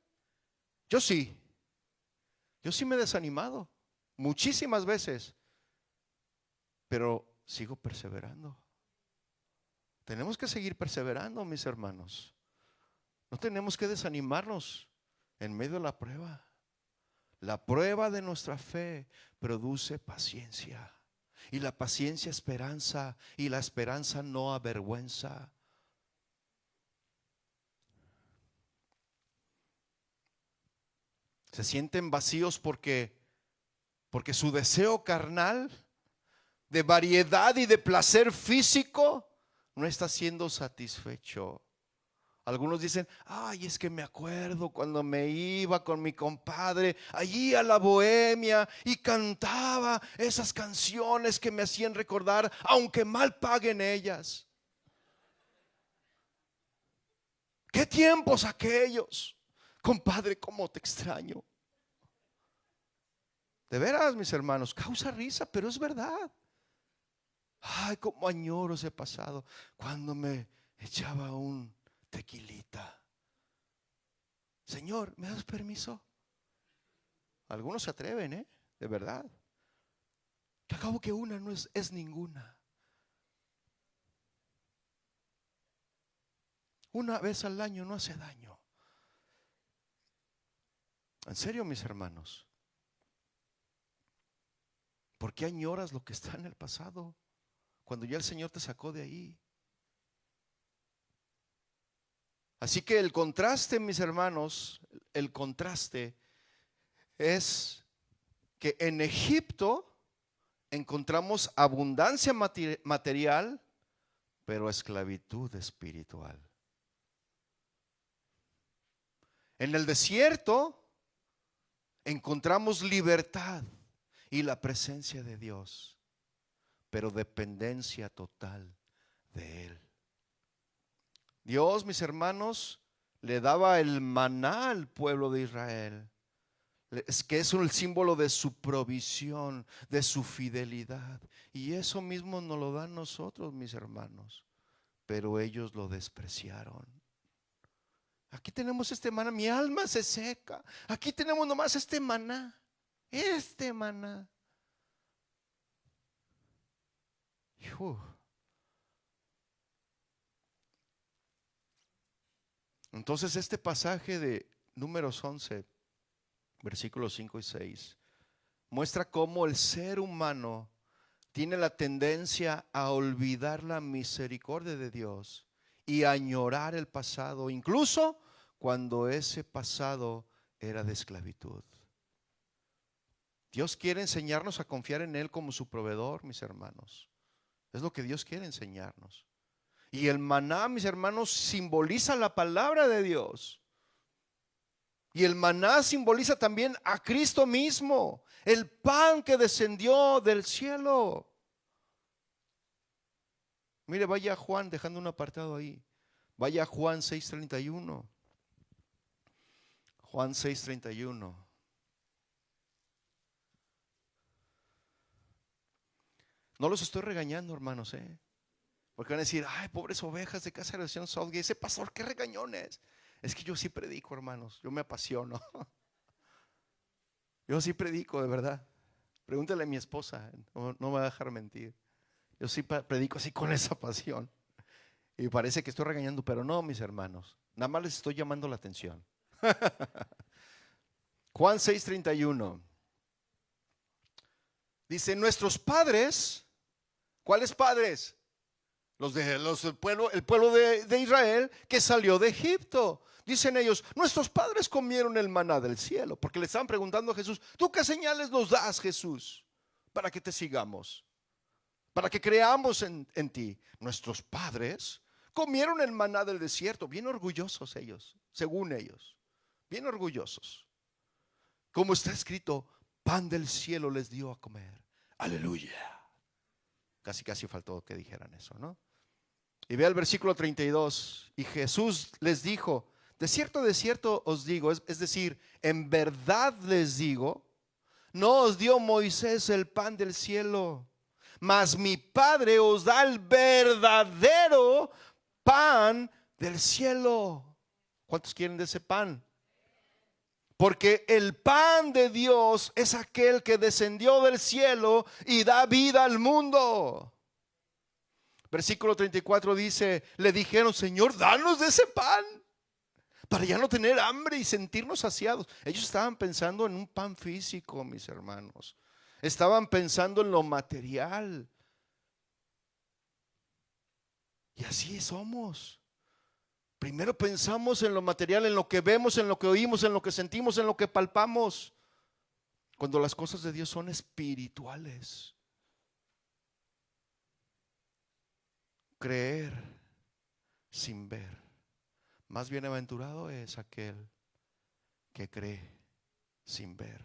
Yo sí. Yo sí me he desanimado muchísimas veces, pero sigo perseverando. Tenemos que seguir perseverando, mis hermanos. No tenemos que desanimarnos en medio de la prueba. La prueba de nuestra fe produce paciencia. Y la paciencia esperanza. Y la esperanza no avergüenza. Se sienten vacíos porque su deseo carnal de variedad y de placer físico no está siendo satisfecho. Algunos dicen, ay, es que me acuerdo cuando me iba con mi compadre allí a la bohemia y cantaba esas canciones que me hacían recordar, aunque mal paguen ellas. ¿Qué tiempos aquellos? Compadre, cómo te extraño. De veras, mis hermanos, causa risa, pero es verdad. Ay, cómo añoro ese pasado cuando me echaba un tequilita. Señor, ¿me das permiso? Algunos se atreven, de verdad. Que acabo que una no es ninguna. Una vez al año no hace daño. En serio, mis hermanos. ¿Por qué añoras lo que está en el pasado? Cuando ya el Señor te sacó de ahí. Así que el contraste, mis hermanos, el contraste es que en Egipto encontramos abundancia material, pero esclavitud espiritual. En el desierto encontramos libertad y la presencia de Dios, pero dependencia total de Él. Dios, mis hermanos, le daba el maná al pueblo de Israel. Es que es el símbolo de su provisión, de su fidelidad. Y eso mismo nos lo dan nosotros, mis hermanos. Pero ellos lo despreciaron. Aquí tenemos este maná, mi alma se seca. Aquí tenemos nomás este maná. Este maná. Entonces este pasaje de Números 11, versículos 5 y 6, muestra cómo el ser humano tiene la tendencia a olvidar la misericordia de Dios y a añorar el pasado, incluso cuando ese pasado era de esclavitud. Dios quiere enseñarnos a confiar en Él como su proveedor, mis hermanos. Es lo que Dios quiere enseñarnos. Y el maná, mis hermanos, simboliza la palabra de Dios. Y el maná simboliza también a Cristo mismo, el pan que descendió del cielo. Mire, vaya Juan, dejando un apartado ahí. Vaya Juan 6:31. Juan 6:31. No los estoy regañando, hermanos, porque van a decir, ay, pobres ovejas de Casa de Oración Southgate, ese pastor, qué regañones. Es que yo sí predico, hermanos, yo me apasiono. Yo sí predico, de verdad. Pregúntale a mi esposa, no me va a dejar mentir. Yo sí predico así con esa pasión. Y parece que estoy regañando, pero no, mis hermanos. Nada más les estoy llamando la atención. Juan 6:31. Dice, nuestros padres, ¿cuáles padres? El pueblo de Israel que salió de Egipto. Dicen ellos, nuestros padres comieron el maná del cielo. Porque le estaban preguntando a Jesús, ¿tú qué señales nos das, Jesús, para que te sigamos? Para que creamos en ti. Nuestros padres comieron el maná del desierto. Bien orgullosos ellos, según ellos. Bien orgullosos. Como está escrito, pan del cielo les dio a comer. Aleluya. Casi faltó que dijeran eso, ¿no? Y vea el versículo 32. Y Jesús les dijo, de cierto os digo, es decir, en verdad les digo, no os dio Moisés el pan del cielo, mas mi Padre os da el verdadero pan del cielo. ¿Cuántos quieren de ese pan? Porque el pan de Dios es aquel que descendió del cielo y da vida al mundo. Versículo 34 dice, le dijeron, Señor, danos de ese pan, para ya no tener hambre y sentirnos saciados. Ellos estaban pensando en un pan físico, mis hermanos. Estaban pensando en lo material. Y así somos. Primero pensamos en lo material, en lo que vemos, en lo que oímos, en lo que sentimos, en lo que palpamos. Cuando las cosas de Dios son espirituales. Creer sin ver. Más bienaventurado es aquel que cree sin ver,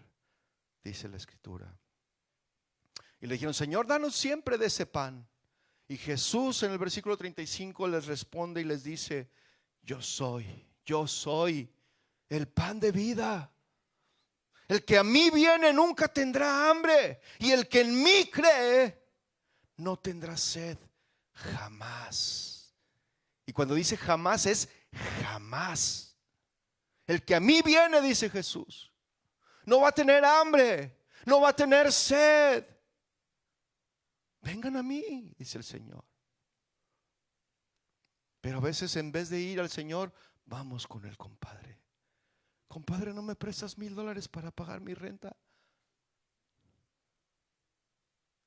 dice la Escritura. Y le dijeron, Señor, danos siempre de ese pan. Y Jesús en el versículo 35 les responde y les dice, yo soy el pan de vida. El que a mí viene nunca tendrá hambre, y el que en mí cree no tendrá sed jamás. Y cuando dice jamás es jamás. El que a mí viene, dice Jesús, no va a tener hambre, no va a tener sed. Vengan a mí, dice el Señor. Pero a veces en vez de ir al Señor, vamos con el compadre. Compadre, ¿no me prestas $1,000 para pagar mi renta?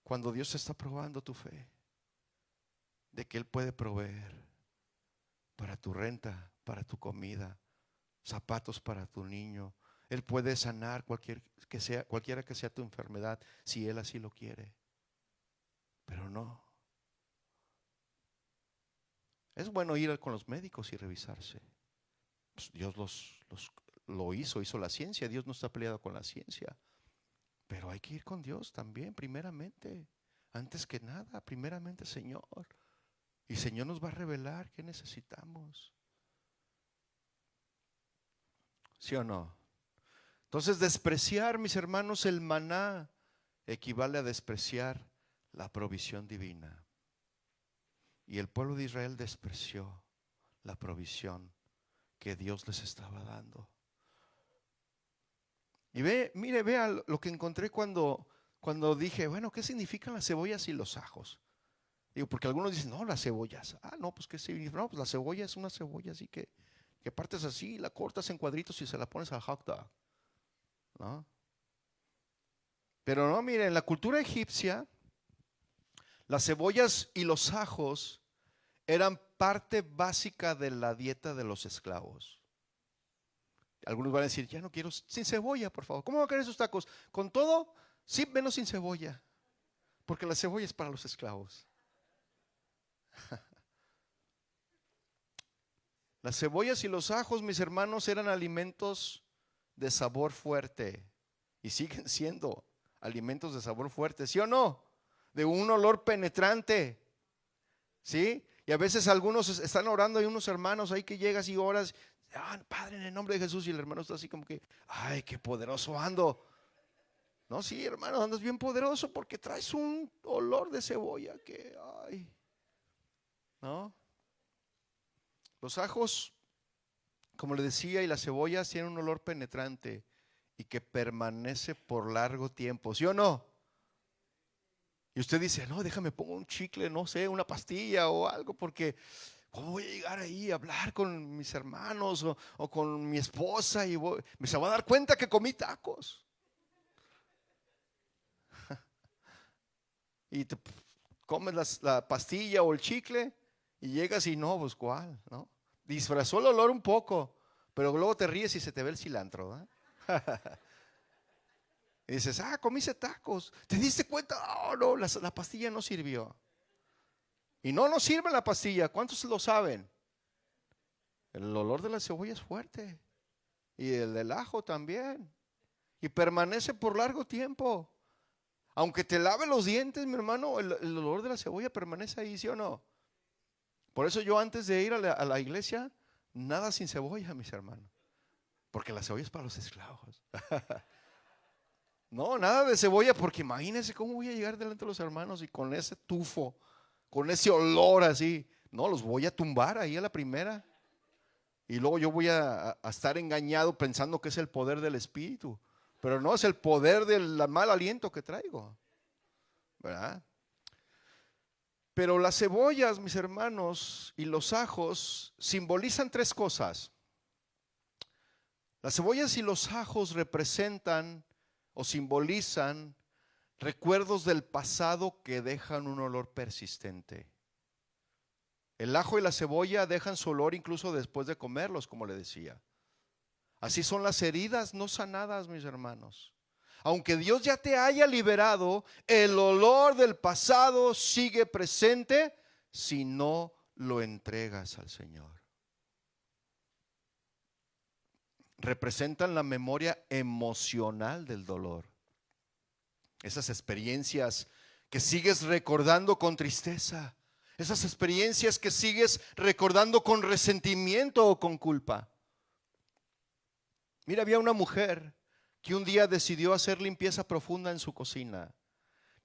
Cuando Dios está probando tu fe, de que Él puede proveer para tu renta, para tu comida, zapatos para tu niño. Él puede sanar cualquiera que sea tu enfermedad, si Él así lo quiere. Pero no. Es bueno ir con los médicos y revisarse. Pues Dios lo hizo la ciencia. Dios no está peleado con la ciencia. Pero hay que ir con Dios también, primeramente. Antes que nada, primeramente, Señor. Y el Señor nos va a revelar qué necesitamos. ¿Sí o no? Entonces, despreciar, mis hermanos, el maná equivale a despreciar la provisión divina. Y el pueblo de Israel despreció la provisión que Dios les estaba dando. Y vea lo que encontré cuando dije, bueno, ¿qué significan las cebollas y los ajos? Digo, porque algunos dicen, no, las cebollas. No, pues ¿qué significa? No, pues la cebolla es una cebolla así que partes así, la cortas en cuadritos y se la pones al hot dog, ¿no? Pero no, miren, en la cultura egipcia, las cebollas y los ajos eran parte básica de la dieta de los esclavos. Algunos van a decir, ya no quiero sin cebolla, por favor. ¿Cómo van a querer esos tacos? ¿Con todo? Sí, menos sin cebolla. Porque la cebolla es para los esclavos. Las cebollas y los ajos, mis hermanos, eran alimentos de sabor fuerte. Y siguen siendo alimentos de sabor fuerte, ¿sí o no? De un olor penetrante, ¿sí? Y a veces algunos están orando, hay unos hermanos ahí que llegas y oras, Padre, en el nombre de Jesús, y el hermano está así como que, ay, qué poderoso ando. No, sí, hermano, andas bien poderoso porque traes un olor de cebolla que, ay, ¿no? Los ajos, como le decía, y las cebollas tienen un olor penetrante y que permanece por largo tiempo, ¿sí o no? Y usted dice, no, déjame pongo un chicle, no sé, una pastilla o algo, porque ¿cómo voy a llegar ahí a hablar con mis hermanos o con mi esposa y se va a dar cuenta que comí tacos? y te comes la pastilla o el chicle y llegas y no, pues cuál, ¿no? Disfrazó el olor un poco, pero luego te ríes y se te ve el cilantro, ¿eh? Y dices, comiste tacos. ¿Te diste cuenta? Oh, no, la pastilla no sirvió. Y no sirve la pastilla. ¿Cuántos lo saben? El olor de la cebolla es fuerte. Y el del ajo también. Y permanece por largo tiempo. Aunque te lave los dientes, mi hermano, el olor de la cebolla permanece ahí, ¿sí o no? Por eso yo antes de ir a la iglesia, nada sin cebolla, mis hermanos. Porque la cebolla es para los esclavos. No, nada de cebolla, porque imagínense cómo voy a llegar delante de los hermanos y con ese tufo, con ese olor así. No, los voy a tumbar ahí a la primera. Y luego yo voy a estar engañado pensando que es el poder del Espíritu. Pero no, es el poder del mal aliento que traigo, ¿verdad? Pero las cebollas, mis hermanos, y los ajos simbolizan tres cosas. Las cebollas y los ajos representan o simbolizan recuerdos del pasado que dejan un olor persistente. El ajo y la cebolla dejan su olor incluso después de comerlos, como le decía. Así son las heridas no sanadas, mis hermanos. Aunque Dios ya te haya liberado, el olor del pasado sigue presente si no lo entregas al Señor. Representan la memoria emocional del dolor. Esas experiencias que sigues recordando con tristeza. Esas experiencias que sigues recordando con resentimiento o con culpa. Mira, había una mujer que un día decidió hacer limpieza profunda en su cocina.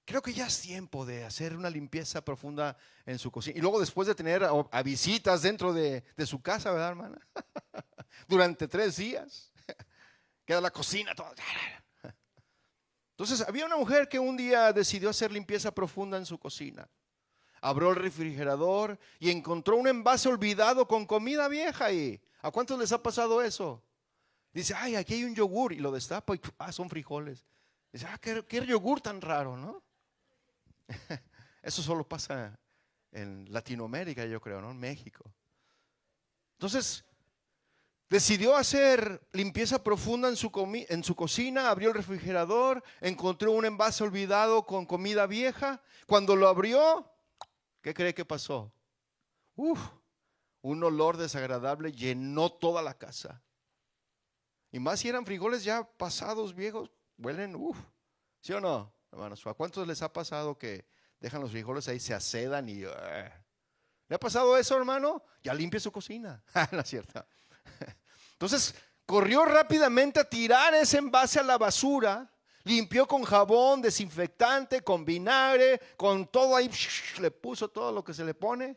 Creo que ya es tiempo de hacer una limpieza profunda en su cocina. Y luego después de tener a visitas dentro de su casa, ¿verdad, hermana? Durante 3 días. Queda la cocina toda. Entonces había una mujer que un día decidió hacer limpieza profunda en su cocina. Abrió el refrigerador y encontró un envase olvidado con comida vieja ahí. ¿A cuántos les ha pasado eso? Dice, aquí hay un yogur, y lo destapa y son frijoles. Dice, qué yogur tan raro, ¿no? Eso solo pasa en Latinoamérica, yo creo, ¿no? En México. Entonces, decidió hacer limpieza profunda en su cocina, abrió el refrigerador, encontró un envase olvidado con comida vieja. Cuando lo abrió, ¿qué cree que pasó? Un olor desagradable llenó toda la casa. Y más si eran frijoles ya pasados, viejos, huelen, ¿sí o no, hermanos? ¿A cuántos les ha pasado que dejan los frijoles ahí, se acedan y... ¿Le ha pasado eso, hermano? Ya limpia su cocina. No es cierto. Entonces, corrió rápidamente a tirar ese envase a la basura, limpió con jabón, desinfectante, con vinagre, con todo ahí, le puso todo lo que se le pone,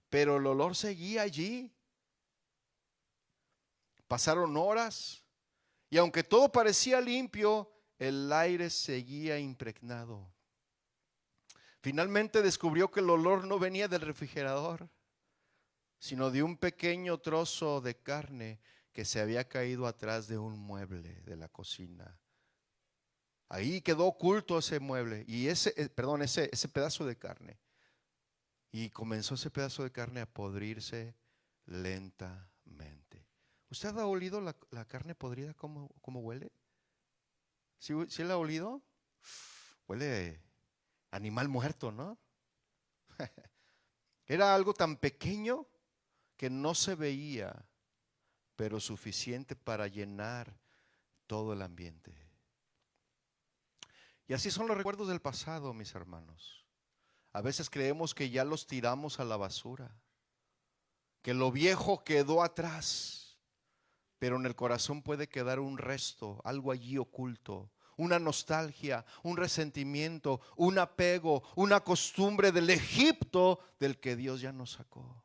pero el olor seguía allí. Pasaron horas y aunque todo parecía limpio, el aire seguía impregnado. Finalmente descubrió que el olor no venía del refrigerador, sino de un pequeño trozo de carne que se había caído atrás de un mueble de la cocina. Ahí quedó oculto ese mueble y ese pedazo de carne. Y comenzó ese pedazo de carne a podrirse lentamente. ¿Usted ha olido la carne podrida cómo huele? ¿Sí la ha olido? Huele animal muerto, ¿no? Era algo tan pequeño que no se veía, pero suficiente para llenar todo el ambiente. Y así son los recuerdos del pasado, mis hermanos. A veces creemos que ya los tiramos a la basura, que lo viejo quedó atrás. Pero en el corazón puede quedar un resto, algo allí oculto, una nostalgia, un resentimiento, un apego, una costumbre del Egipto del que Dios ya nos sacó.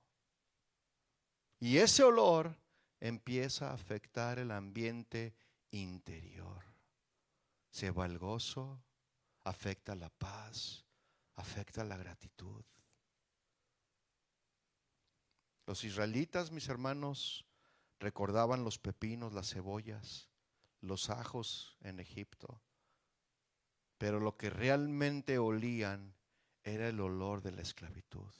Y ese olor empieza a afectar el ambiente interior. Se va el gozo, afecta la paz, afecta la gratitud. Los israelitas, mis hermanos, recordaban los pepinos, las cebollas, los ajos en Egipto. pero lo que realmente olían era el olor de la esclavitud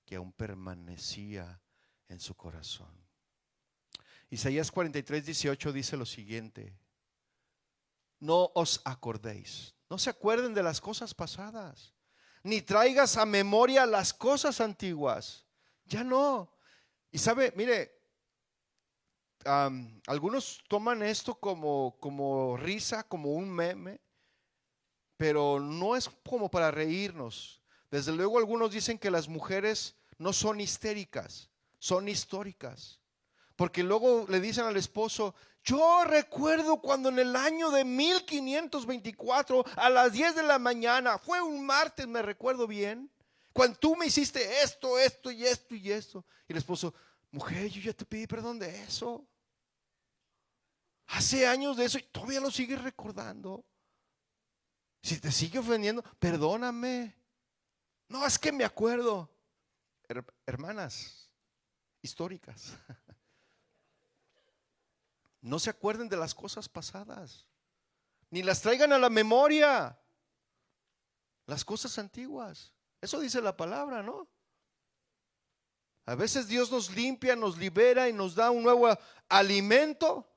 que aún permanecía en su corazón. Isaías 43:18 dice lo siguiente: no os acordéis, no se acuerden de las cosas pasadas, ni traigas a memoria las cosas antiguas. Ya no. Y sabe, mire, algunos toman esto como risa, como un meme, pero no es como para reírnos. Desde luego algunos dicen que las mujeres no son histéricas, son históricas. Porque luego le dicen al esposo: yo recuerdo cuando en el año de 1524 a las 10 de la mañana, fue un martes, me recuerdo bien, cuando tú me hiciste esto, esto y esto y esto. Y el esposo: mujer, yo ya te pedí perdón de eso. Hace años de eso y todavía lo sigues recordando. Si te sigue ofendiendo, perdóname. No, es que me acuerdo. Hermanas históricas, no se acuerden de las cosas pasadas, ni las traigan a la memoria, las cosas antiguas. Eso dice la palabra, ¿no? A veces Dios nos limpia, nos libera y nos da un nuevo alimento,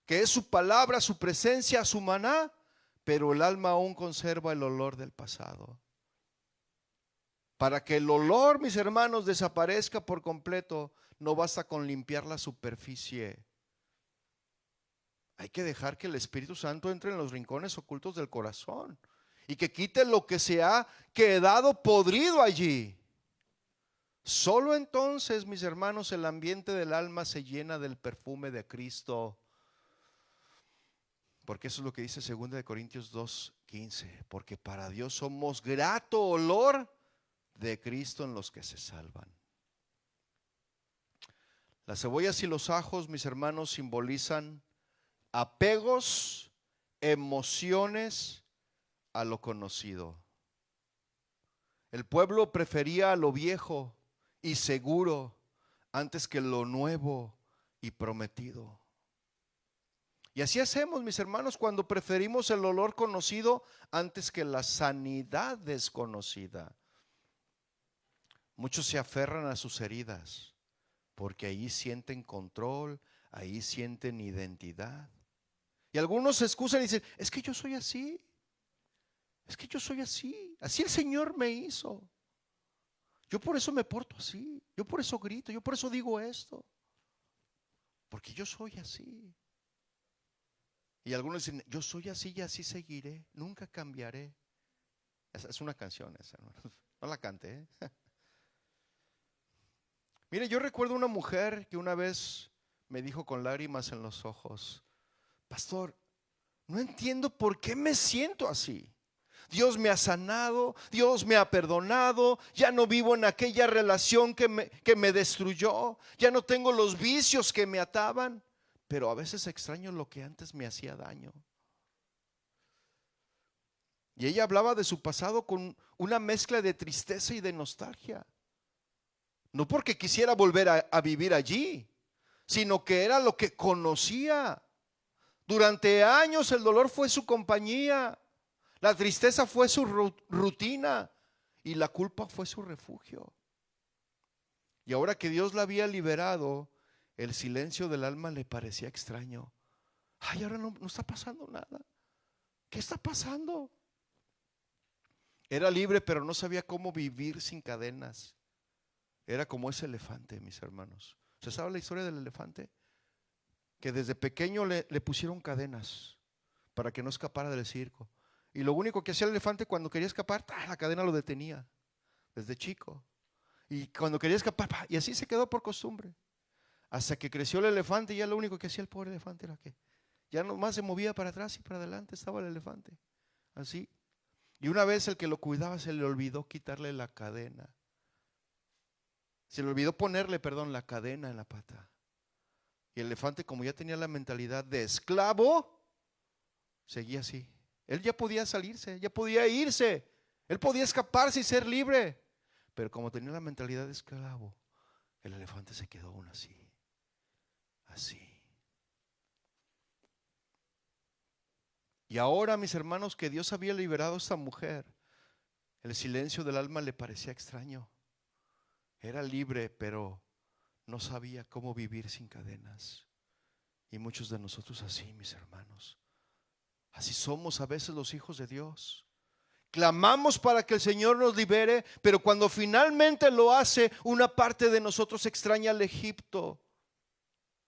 que es su palabra, su presencia, su maná, pero el alma aún conserva el olor del pasado. Para que el olor, mis hermanos, desaparezca por completo, no basta con limpiar la superficie. Hay que dejar que el Espíritu Santo entre en los rincones ocultos del corazón y que quite lo que se ha quedado podrido allí. Solo entonces, mis hermanos, el ambiente del alma se llena del perfume de Cristo. Porque eso es lo que dice 2 Corintios 2:15. Porque para Dios somos grato olor de Cristo en los que se salvan. Las cebollas y los ajos, mis hermanos, simbolizan apegos, emociones a lo conocido. El pueblo prefería lo viejo y seguro antes que lo nuevo y prometido. Y así hacemos, mis hermanos, cuando preferimos el olor conocido antes que la sanidad desconocida. Muchos se aferran a sus heridas porque ahí sienten control, ahí sienten identidad. Y algunos se excusan y dicen: es que yo soy así, es que yo soy así, así el Señor me hizo. Yo por eso me porto así, yo por eso grito, yo por eso digo esto, porque yo soy así. Y algunos dicen: yo soy así y así seguiré, nunca cambiaré. Esa es una canción esa, no la cante, ¿eh? Mire, yo recuerdo una mujer que una vez me dijo con lágrimas en los ojos: pastor, no entiendo por qué me siento así. Dios me ha sanado, Dios me ha perdonado, ya no vivo en aquella relación que me destruyó, ya no tengo los vicios que me ataban, pero a veces extraño lo que antes me hacía daño. Y ella hablaba de su pasado con una mezcla de tristeza y de nostalgia. No porque quisiera volver a vivir allí, sino que era lo que conocía. Durante años el dolor fue su compañía, la tristeza fue su rutina y la culpa fue su refugio. Y ahora que Dios la había liberado, el silencio del alma le parecía extraño. Ay, ahora no está pasando nada. ¿Qué está pasando? Era libre, pero no sabía cómo vivir sin cadenas. Era como ese elefante, mis hermanos. ¿Se sabe la historia del elefante? Que desde pequeño le pusieron cadenas para que no escapara del circo. Y lo único que hacía el elefante cuando quería escapar, la cadena lo detenía desde chico. Y cuando quería escapar, y así se quedó por costumbre. Hasta que creció el elefante y ya lo único que hacía el pobre elefante era que ya nomás se movía para atrás y para adelante estaba el elefante. Así. Y una vez el que lo cuidaba se le olvidó quitarle la cadena. Se le olvidó ponerle, la cadena en la pata. Y el elefante, como ya tenía la mentalidad de esclavo, seguía así. Él ya podía salirse, ya podía irse. Él podía escaparse y ser libre. Pero como tenía la mentalidad de esclavo, el elefante se quedó aún así. Así. Y ahora, mis hermanos, que Dios había liberado a esta mujer, el silencio del alma le parecía extraño. Era libre, pero no sabía cómo vivir sin cadenas. Y muchos de nosotros así, mis hermanos. Así somos a veces los hijos de Dios. Clamamos para que el Señor nos libere, pero cuando finalmente lo hace, una parte de nosotros extraña el Egipto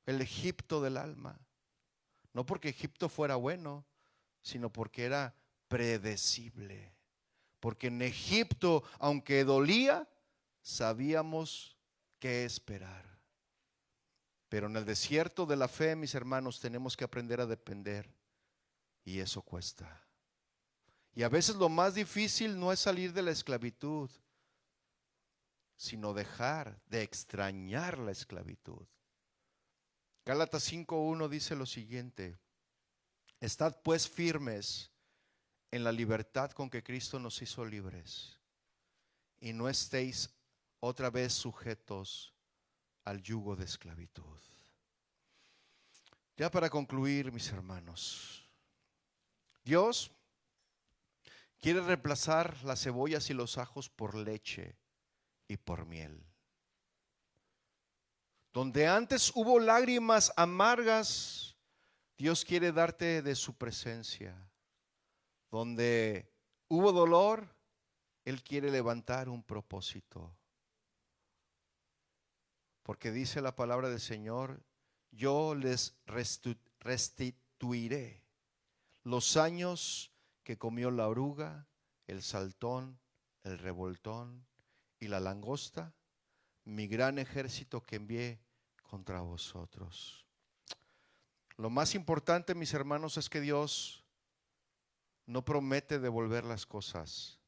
del alma. No porque Egipto fuera bueno, sino porque era predecible. Porque en Egipto, aunque dolía, sabíamos qué esperar. Pero en el desierto de la fe, mis hermanos, tenemos que aprender a depender. Y eso cuesta. Y a veces lo más difícil no es salir de la esclavitud, sino dejar de extrañar la esclavitud. Gálatas 5:1 dice lo siguiente: estad pues firmes en la libertad con que Cristo nos hizo libres, y no estéis otra vez sujetos al yugo de esclavitud. Ya para concluir, mis hermanos, Dios quiere reemplazar las cebollas y los ajos por leche y por miel. Donde antes hubo lágrimas amargas, Dios quiere darte de su presencia. Donde hubo dolor, Él quiere levantar un propósito. Porque dice la palabra del Señor: yo les restituiré los años que comió la oruga, el saltón, el revoltón y la langosta, mi gran ejército que envié contra vosotros. Lo más importante, mis hermanos, es que Dios no promete devolver las cosas,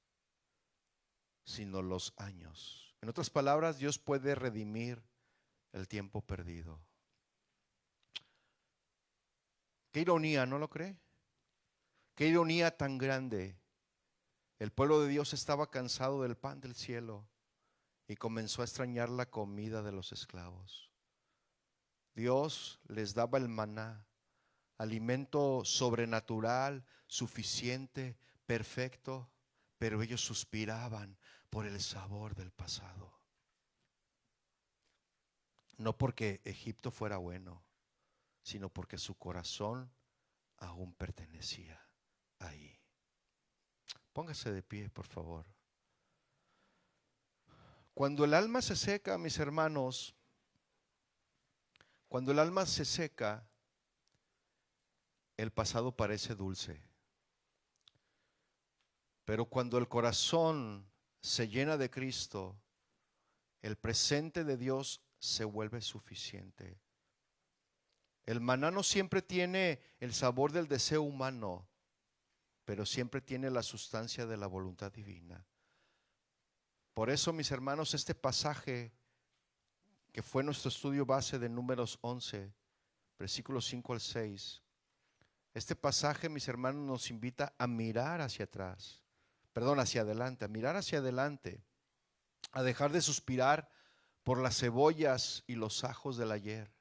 sino los años. En otras palabras, Dios puede redimir el tiempo perdido. Qué ironía, ¿no lo cree? Qué ironía tan grande. El pueblo de Dios estaba cansado del pan del cielo y comenzó a extrañar la comida de los esclavos. Dios les daba el maná, alimento sobrenatural, suficiente, perfecto, pero ellos suspiraban por el sabor del pasado. No porque Egipto fuera bueno, sino porque su corazón aún pertenecía ahí. Póngase de pie, por favor. Cuando el alma se seca, mis hermanos, cuando el alma se seca, el pasado parece dulce. Pero cuando el corazón se llena de Cristo, el presente de Dios se vuelve suficiente. El maná no siempre tiene el sabor del deseo humano, pero siempre tiene la sustancia de la voluntad divina. Por eso, mis hermanos, este pasaje que fue nuestro estudio base de Números 11, versículos 5 al 6, este pasaje, mis hermanos, nos invita a mirar hacia atrás, hacia adelante, a mirar hacia adelante, a dejar de suspirar por las cebollas y los ajos del ayer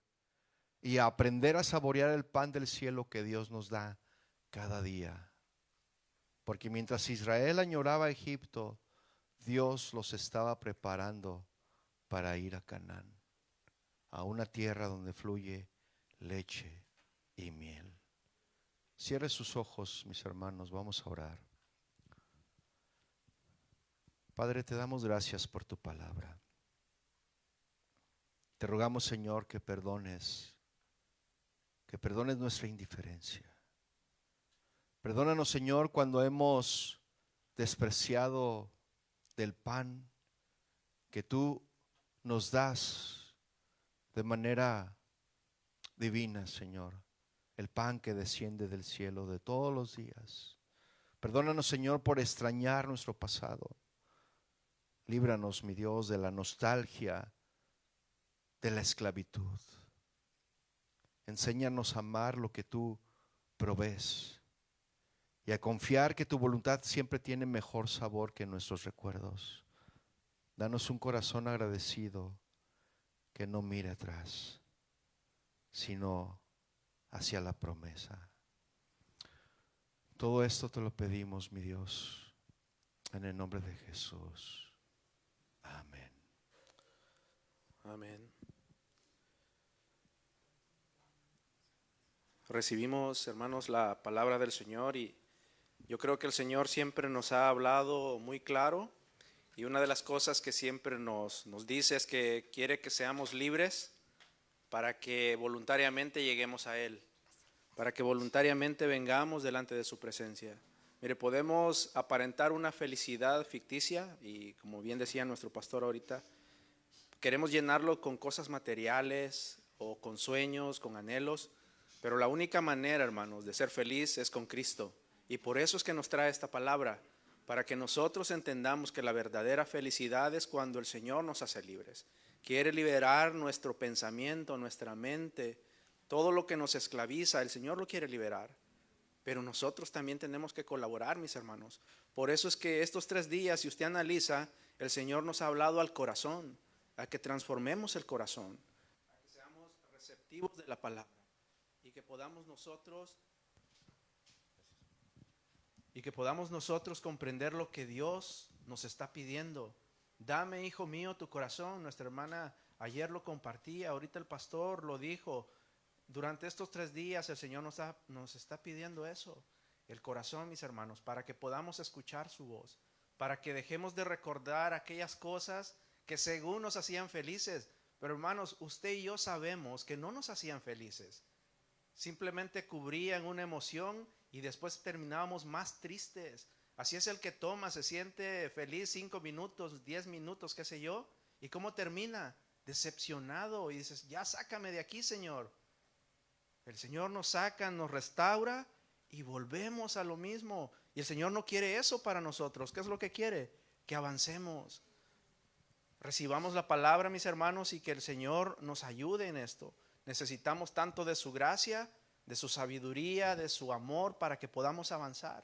y a aprender a saborear el pan del cielo que Dios nos da cada día. Porque mientras Israel añoraba a Egipto, Dios los estaba preparando para ir a Canaán, a una tierra donde fluye leche y miel. Cierre sus ojos, mis hermanos, vamos a orar. Padre, te damos gracias por tu palabra. Te rogamos, Señor, que perdones nuestra indiferencia. Perdónanos, Señor, cuando hemos despreciado del pan que tú nos das de manera divina, Señor. El pan que desciende del cielo de todos los días. Perdónanos, Señor, por extrañar nuestro pasado. Líbranos, mi Dios, de la nostalgia, de la esclavitud. Enséñanos a amar lo que tú provees y a confiar que tu voluntad siempre tiene mejor sabor que nuestros recuerdos. Danos un corazón agradecido que no mire atrás, sino hacia la promesa. Todo esto te lo pedimos, mi Dios, en el nombre de Jesús. Amén. Amén. Recibimos, hermanos, la palabra del Señor y yo creo que el Señor siempre nos ha hablado muy claro y una de las cosas que siempre nos dice es que quiere que seamos libres para que voluntariamente lleguemos a Él, para que voluntariamente vengamos delante de su presencia. Mire, podemos aparentar una felicidad ficticia y como bien decía nuestro pastor ahorita, queremos llenarlo con cosas materiales o con sueños, con anhelos, pero la única manera, hermanos, de ser feliz es con Cristo. Y por eso es que nos trae esta palabra, para que nosotros entendamos que la verdadera felicidad es cuando el Señor nos hace libres. Quiere liberar nuestro pensamiento, nuestra mente, todo lo que nos esclaviza, el Señor lo quiere liberar. Pero nosotros también tenemos que colaborar, mis hermanos. Por eso es que estos 3 días, si usted analiza, el Señor nos ha hablado al corazón, a que transformemos el corazón, a que seamos receptivos de la palabra y que podamos nosotros comprender lo que Dios nos está pidiendo. Dame, hijo mío, tu corazón. Nuestra hermana ayer lo compartía, ahorita el pastor lo dijo. Durante estos 3 días el Señor nos está pidiendo eso, el corazón, mis hermanos, para que podamos escuchar su voz, para que dejemos de recordar aquellas cosas que según nos hacían felices. Pero hermanos, usted y yo sabemos que no nos hacían felices. Simplemente cubrían una emoción y después terminábamos más tristes. Así es el que toma, se siente feliz 5 minutos, 10 minutos, qué sé yo. ¿Y cómo termina? Decepcionado. Y dices, ya sácame de aquí, Señor. El Señor nos saca, nos restaura y volvemos a lo mismo. Y el Señor no quiere eso para nosotros. ¿Qué es lo que quiere? Que avancemos. Recibamos la palabra, mis hermanos, y que el Señor nos ayude en esto. Necesitamos tanto de su gracia, de su sabiduría, de su amor para que podamos avanzar.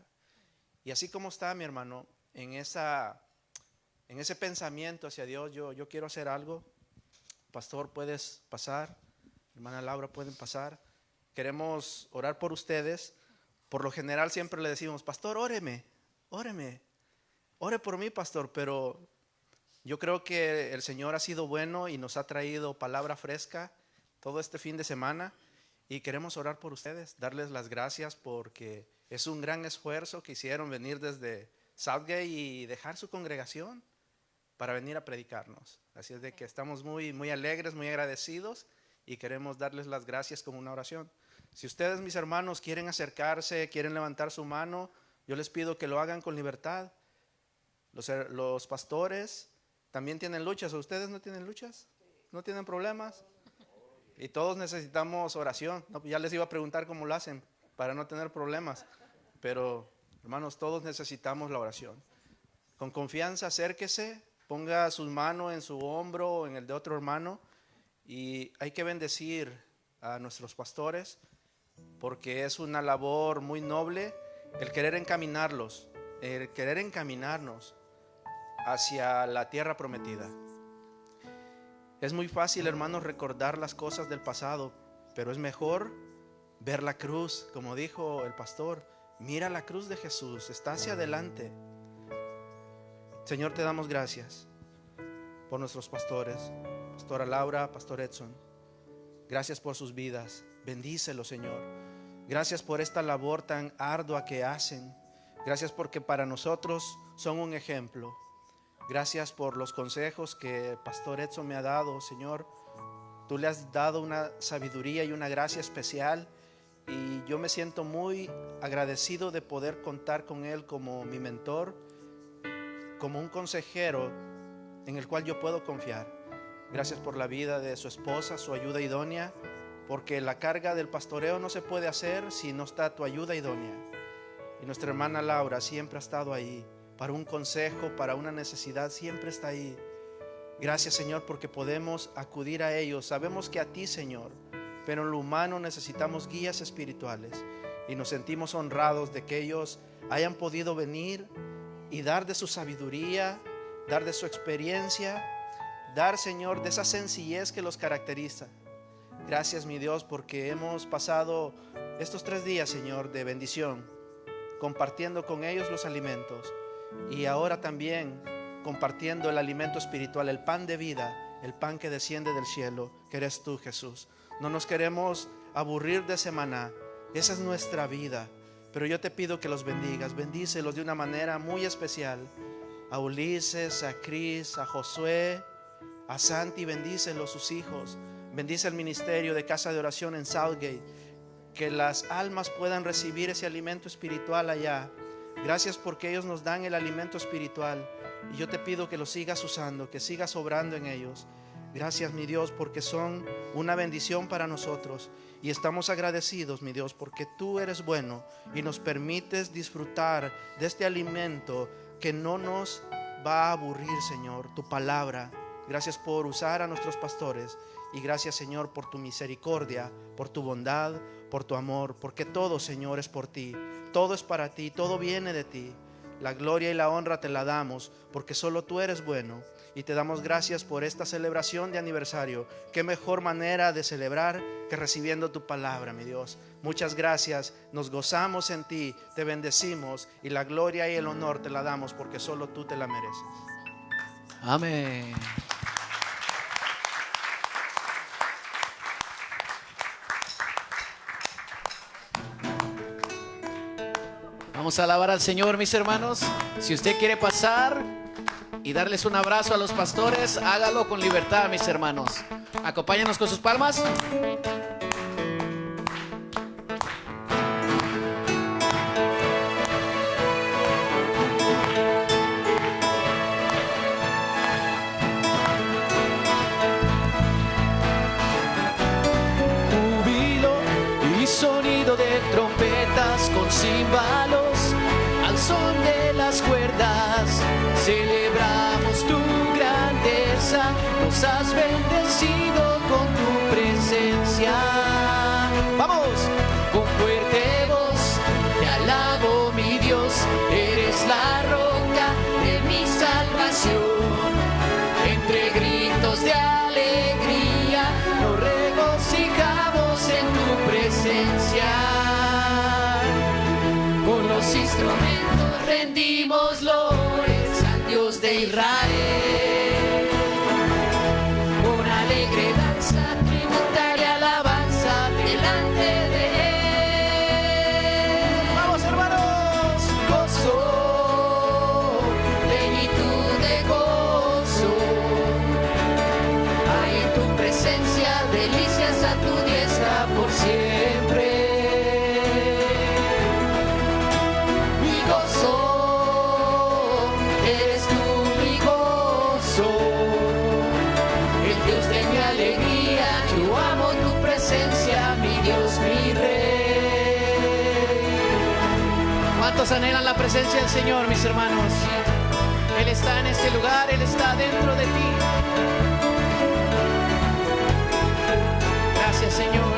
Y así como está, mi hermano, en ese pensamiento hacia Dios, yo quiero hacer algo. Pastor, puedes pasar. Hermana Laura, pueden pasar. Queremos orar por ustedes. Por lo general siempre le decimos, pastor, óreme, ore por mí, pastor. Pero yo creo que el Señor ha sido bueno y nos ha traído palabra fresca todo este fin de semana. Y queremos orar por ustedes, darles las gracias porque es un gran esfuerzo que hicieron venir desde Southgate y dejar su congregación para venir a predicarnos. Así es de que estamos muy, muy alegres, muy agradecidos y queremos darles las gracias con una oración. Si ustedes, mis hermanos, quieren acercarse, quieren levantar su mano, yo les pido que lo hagan con libertad. Los pastores también tienen luchas. ¿O ustedes no tienen luchas? ¿No tienen problemas? Y todos necesitamos oración. No, ya les iba a preguntar cómo lo hacen para no tener problemas. Pero, hermanos, todos necesitamos la oración. Con confianza, acérquese, ponga su mano en su hombro o en el de otro hermano. Y hay que bendecir a nuestros pastores porque es una labor muy noble el querer encaminarlos, el querer encaminarnos hacia la tierra prometida. Es muy fácil, hermanos, recordar las cosas del pasado, pero es mejor ver la cruz, como dijo el pastor. Mira la cruz de Jesús, está hacia adelante. Señor, te damos gracias por nuestros pastores, pastora Laura, pastor Edson. Gracias por sus vidas, bendícelos, Señor. Gracias por esta labor tan ardua que hacen. Gracias porque para nosotros son un ejemplo. Gracias por los consejos que Pastor Edson me ha dado, Señor. Tú le has dado una sabiduría y una gracia especial y yo me siento muy agradecido de poder contar con él como mi mentor, como un consejero en el cual yo puedo confiar. Gracias por la vida de su esposa, su ayuda idónea, porque la carga del pastoreo no se puede hacer si no está tu ayuda idónea. Y nuestra hermana Laura siempre ha estado ahí. Para un consejo, para una necesidad, siempre está ahí. Gracias, Señor, porque podemos acudir a ellos. Sabemos que a ti, Señor, pero en lo humano necesitamos guías espirituales y nos sentimos honrados de que ellos hayan podido venir y dar de su sabiduría, dar de su experiencia, dar, Señor, de esa sencillez que los caracteriza. Gracias, mi Dios, porque hemos pasado estos 3 días, Señor, de bendición compartiendo con ellos los alimentos y ahora también compartiendo el alimento espiritual, el pan de vida, el pan que desciende del cielo, que eres tú, Jesús. No nos queremos aburrir de maná, esa es nuestra vida, pero yo te pido que los bendigas, bendícelos de una manera muy especial. A Ulises, a Cris, a Josué, a Santi, bendícelos, sus hijos. Bendice el ministerio de Casa de Oración en Southgate, que las almas puedan recibir ese alimento espiritual allá. Gracias porque ellos nos dan el alimento espiritual y yo te pido que lo sigas usando, que sigas obrando en ellos. Gracias, mi Dios, porque son una bendición para nosotros y estamos agradecidos, mi Dios, porque tú eres bueno y nos permites disfrutar de este alimento que no nos va a aburrir, Señor, tu palabra. Gracias por usar a nuestros pastores y gracias, Señor, por tu misericordia, por tu bondad, por tu amor, porque todo, Señor, es por ti, todo es para ti, todo viene de ti. La gloria y la honra te la damos porque solo tú eres bueno y te damos gracias por esta celebración de aniversario. Qué mejor manera de celebrar que recibiendo tu palabra, mi Dios. Muchas gracias, nos gozamos en ti, te bendecimos y la gloria y el honor te la damos porque solo tú te la mereces. Amén. Vamos a alabar al Señor, mis hermanos. Si usted quiere pasar y darles un abrazo a los pastores, hágalo con libertad, mis hermanos. Acompáñanos con sus palmas. Júbilo y sonido de trompetas con címbalos. Al son de las cuerdas, celebramos tu grandeza, nos has bendecido con tu presencia. Vamos, con fuerte voz, te alabo, mi Dios, eres la roca de mi salvación. Entre gritos de alegría, nos regocijamos en tu presencia. Con los instrumentos rendimos loores al Dios de Israel. Con alegre danza tributaria alabanza delante de Él. Vamos, hermanos, gozo, plenitud de gozo. Hay en tu presencia delicias a tu diestra por siempre. Eres tú mi gozo, el Dios de mi alegría. Yo amo tu presencia, mi Dios, mi Rey. ¿Cuántos anhelan la presencia del Señor, mis hermanos? Él está en este lugar, Él está dentro de ti. Gracias, Señor.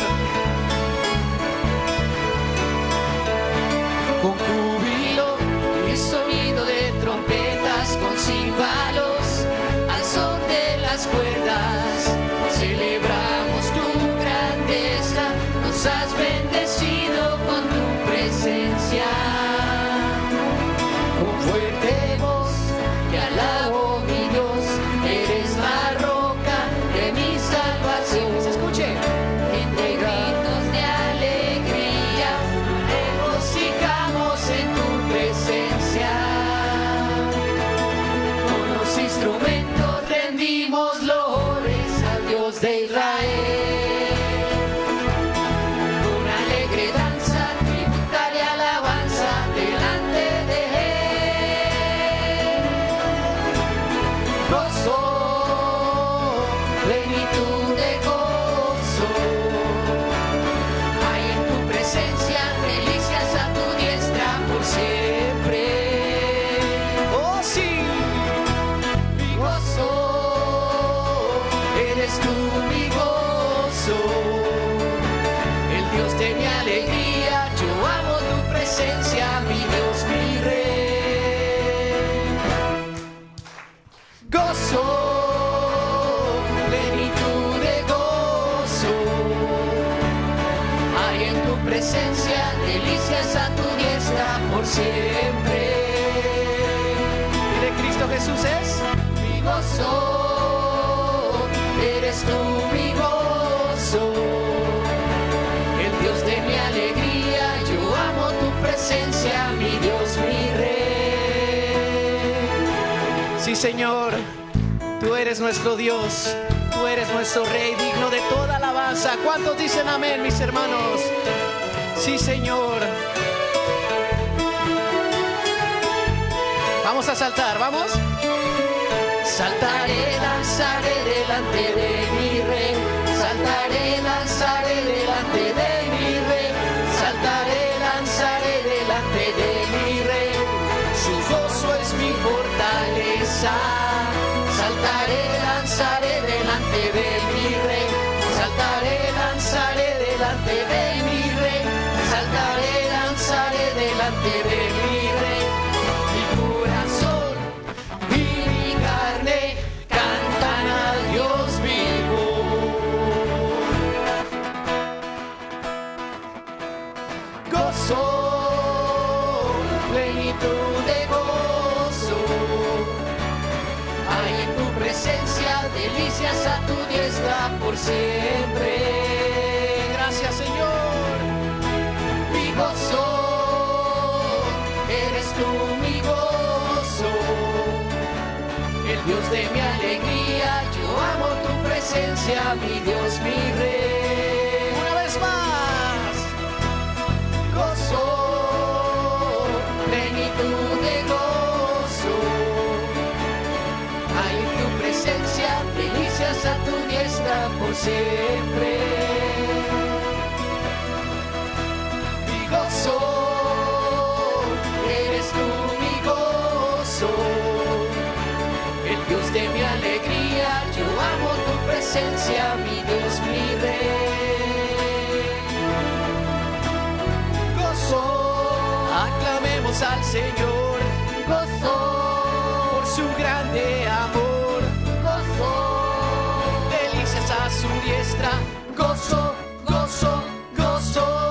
Con júbilo y sonido de trompetas con címbalos, al son de las cuerdas, celebramos tu grandeza, nos has bendecido con tu presencia. Con fuerte voz te alabo, mi Dios, eres la roca de mi salvación. ¿Se escuche? Entre gritos de alegría, regocijamos en tu presencia. Con los instrumentos rendimos loores al Dios de Israel. Con alegre danza tributaria alabanza delante de Él. Gozo, plenitud de gozo. Hay en tu presencia delicias a tu diestra por siempre. Oh sí, mi gozo, eres tú mi gozo, el Dios de mi alegría. Yo amo tu presencia, mi Dios, mi Rey. Gozo, plenitud de gozo. Hay en tu presencia delicias a tu diestra por siempre. Jesús es mi gozo, eres tú mi gozo, el Dios de mi alegría. Yo amo tu presencia, mi Dios, mi Rey. Sí, Señor, tú eres nuestro Dios, tú eres nuestro Rey, digno de toda alabanza. ¿Cuántos dicen amén, mis hermanos? Sí, Señor. Vamos a saltar, ¿vamos? Saltaré, danzaré delante de mi Rey. Saltaré, danzaré delante de mi Rey. Saltaré, danzaré delante de mi Rey. Su gozo es mi fortaleza. Saltaré, danzaré delante de mi Rey. Saltaré, danzaré delante de mi Rey. Saltaré, danzaré delante de mi Rey. Mi corazón y mi carne cantan al Dios vivo. Gozo, plenitud de gozo. Hay en tu presencia delicias a tu diestra por siempre. Gracias, Señor. Mi gozo, eres tú mi gozo, el Dios de mi alegría. Yo amo tu presencia, mi Dios, mi Rey. Una vez más. Gozo, plenitud de gozo. Hay en tu presencia delicias a tu diestra por siempre. Mi gozo, eres tú mi gozo, el Dios de mi alegría. Yo amo tu presencia, mi Dios, mi Rey. Gozo, aclamemos al Señor. Gozo, por su grande amor. Gozo, delicias a su diestra. Gozo, gozo, gozo.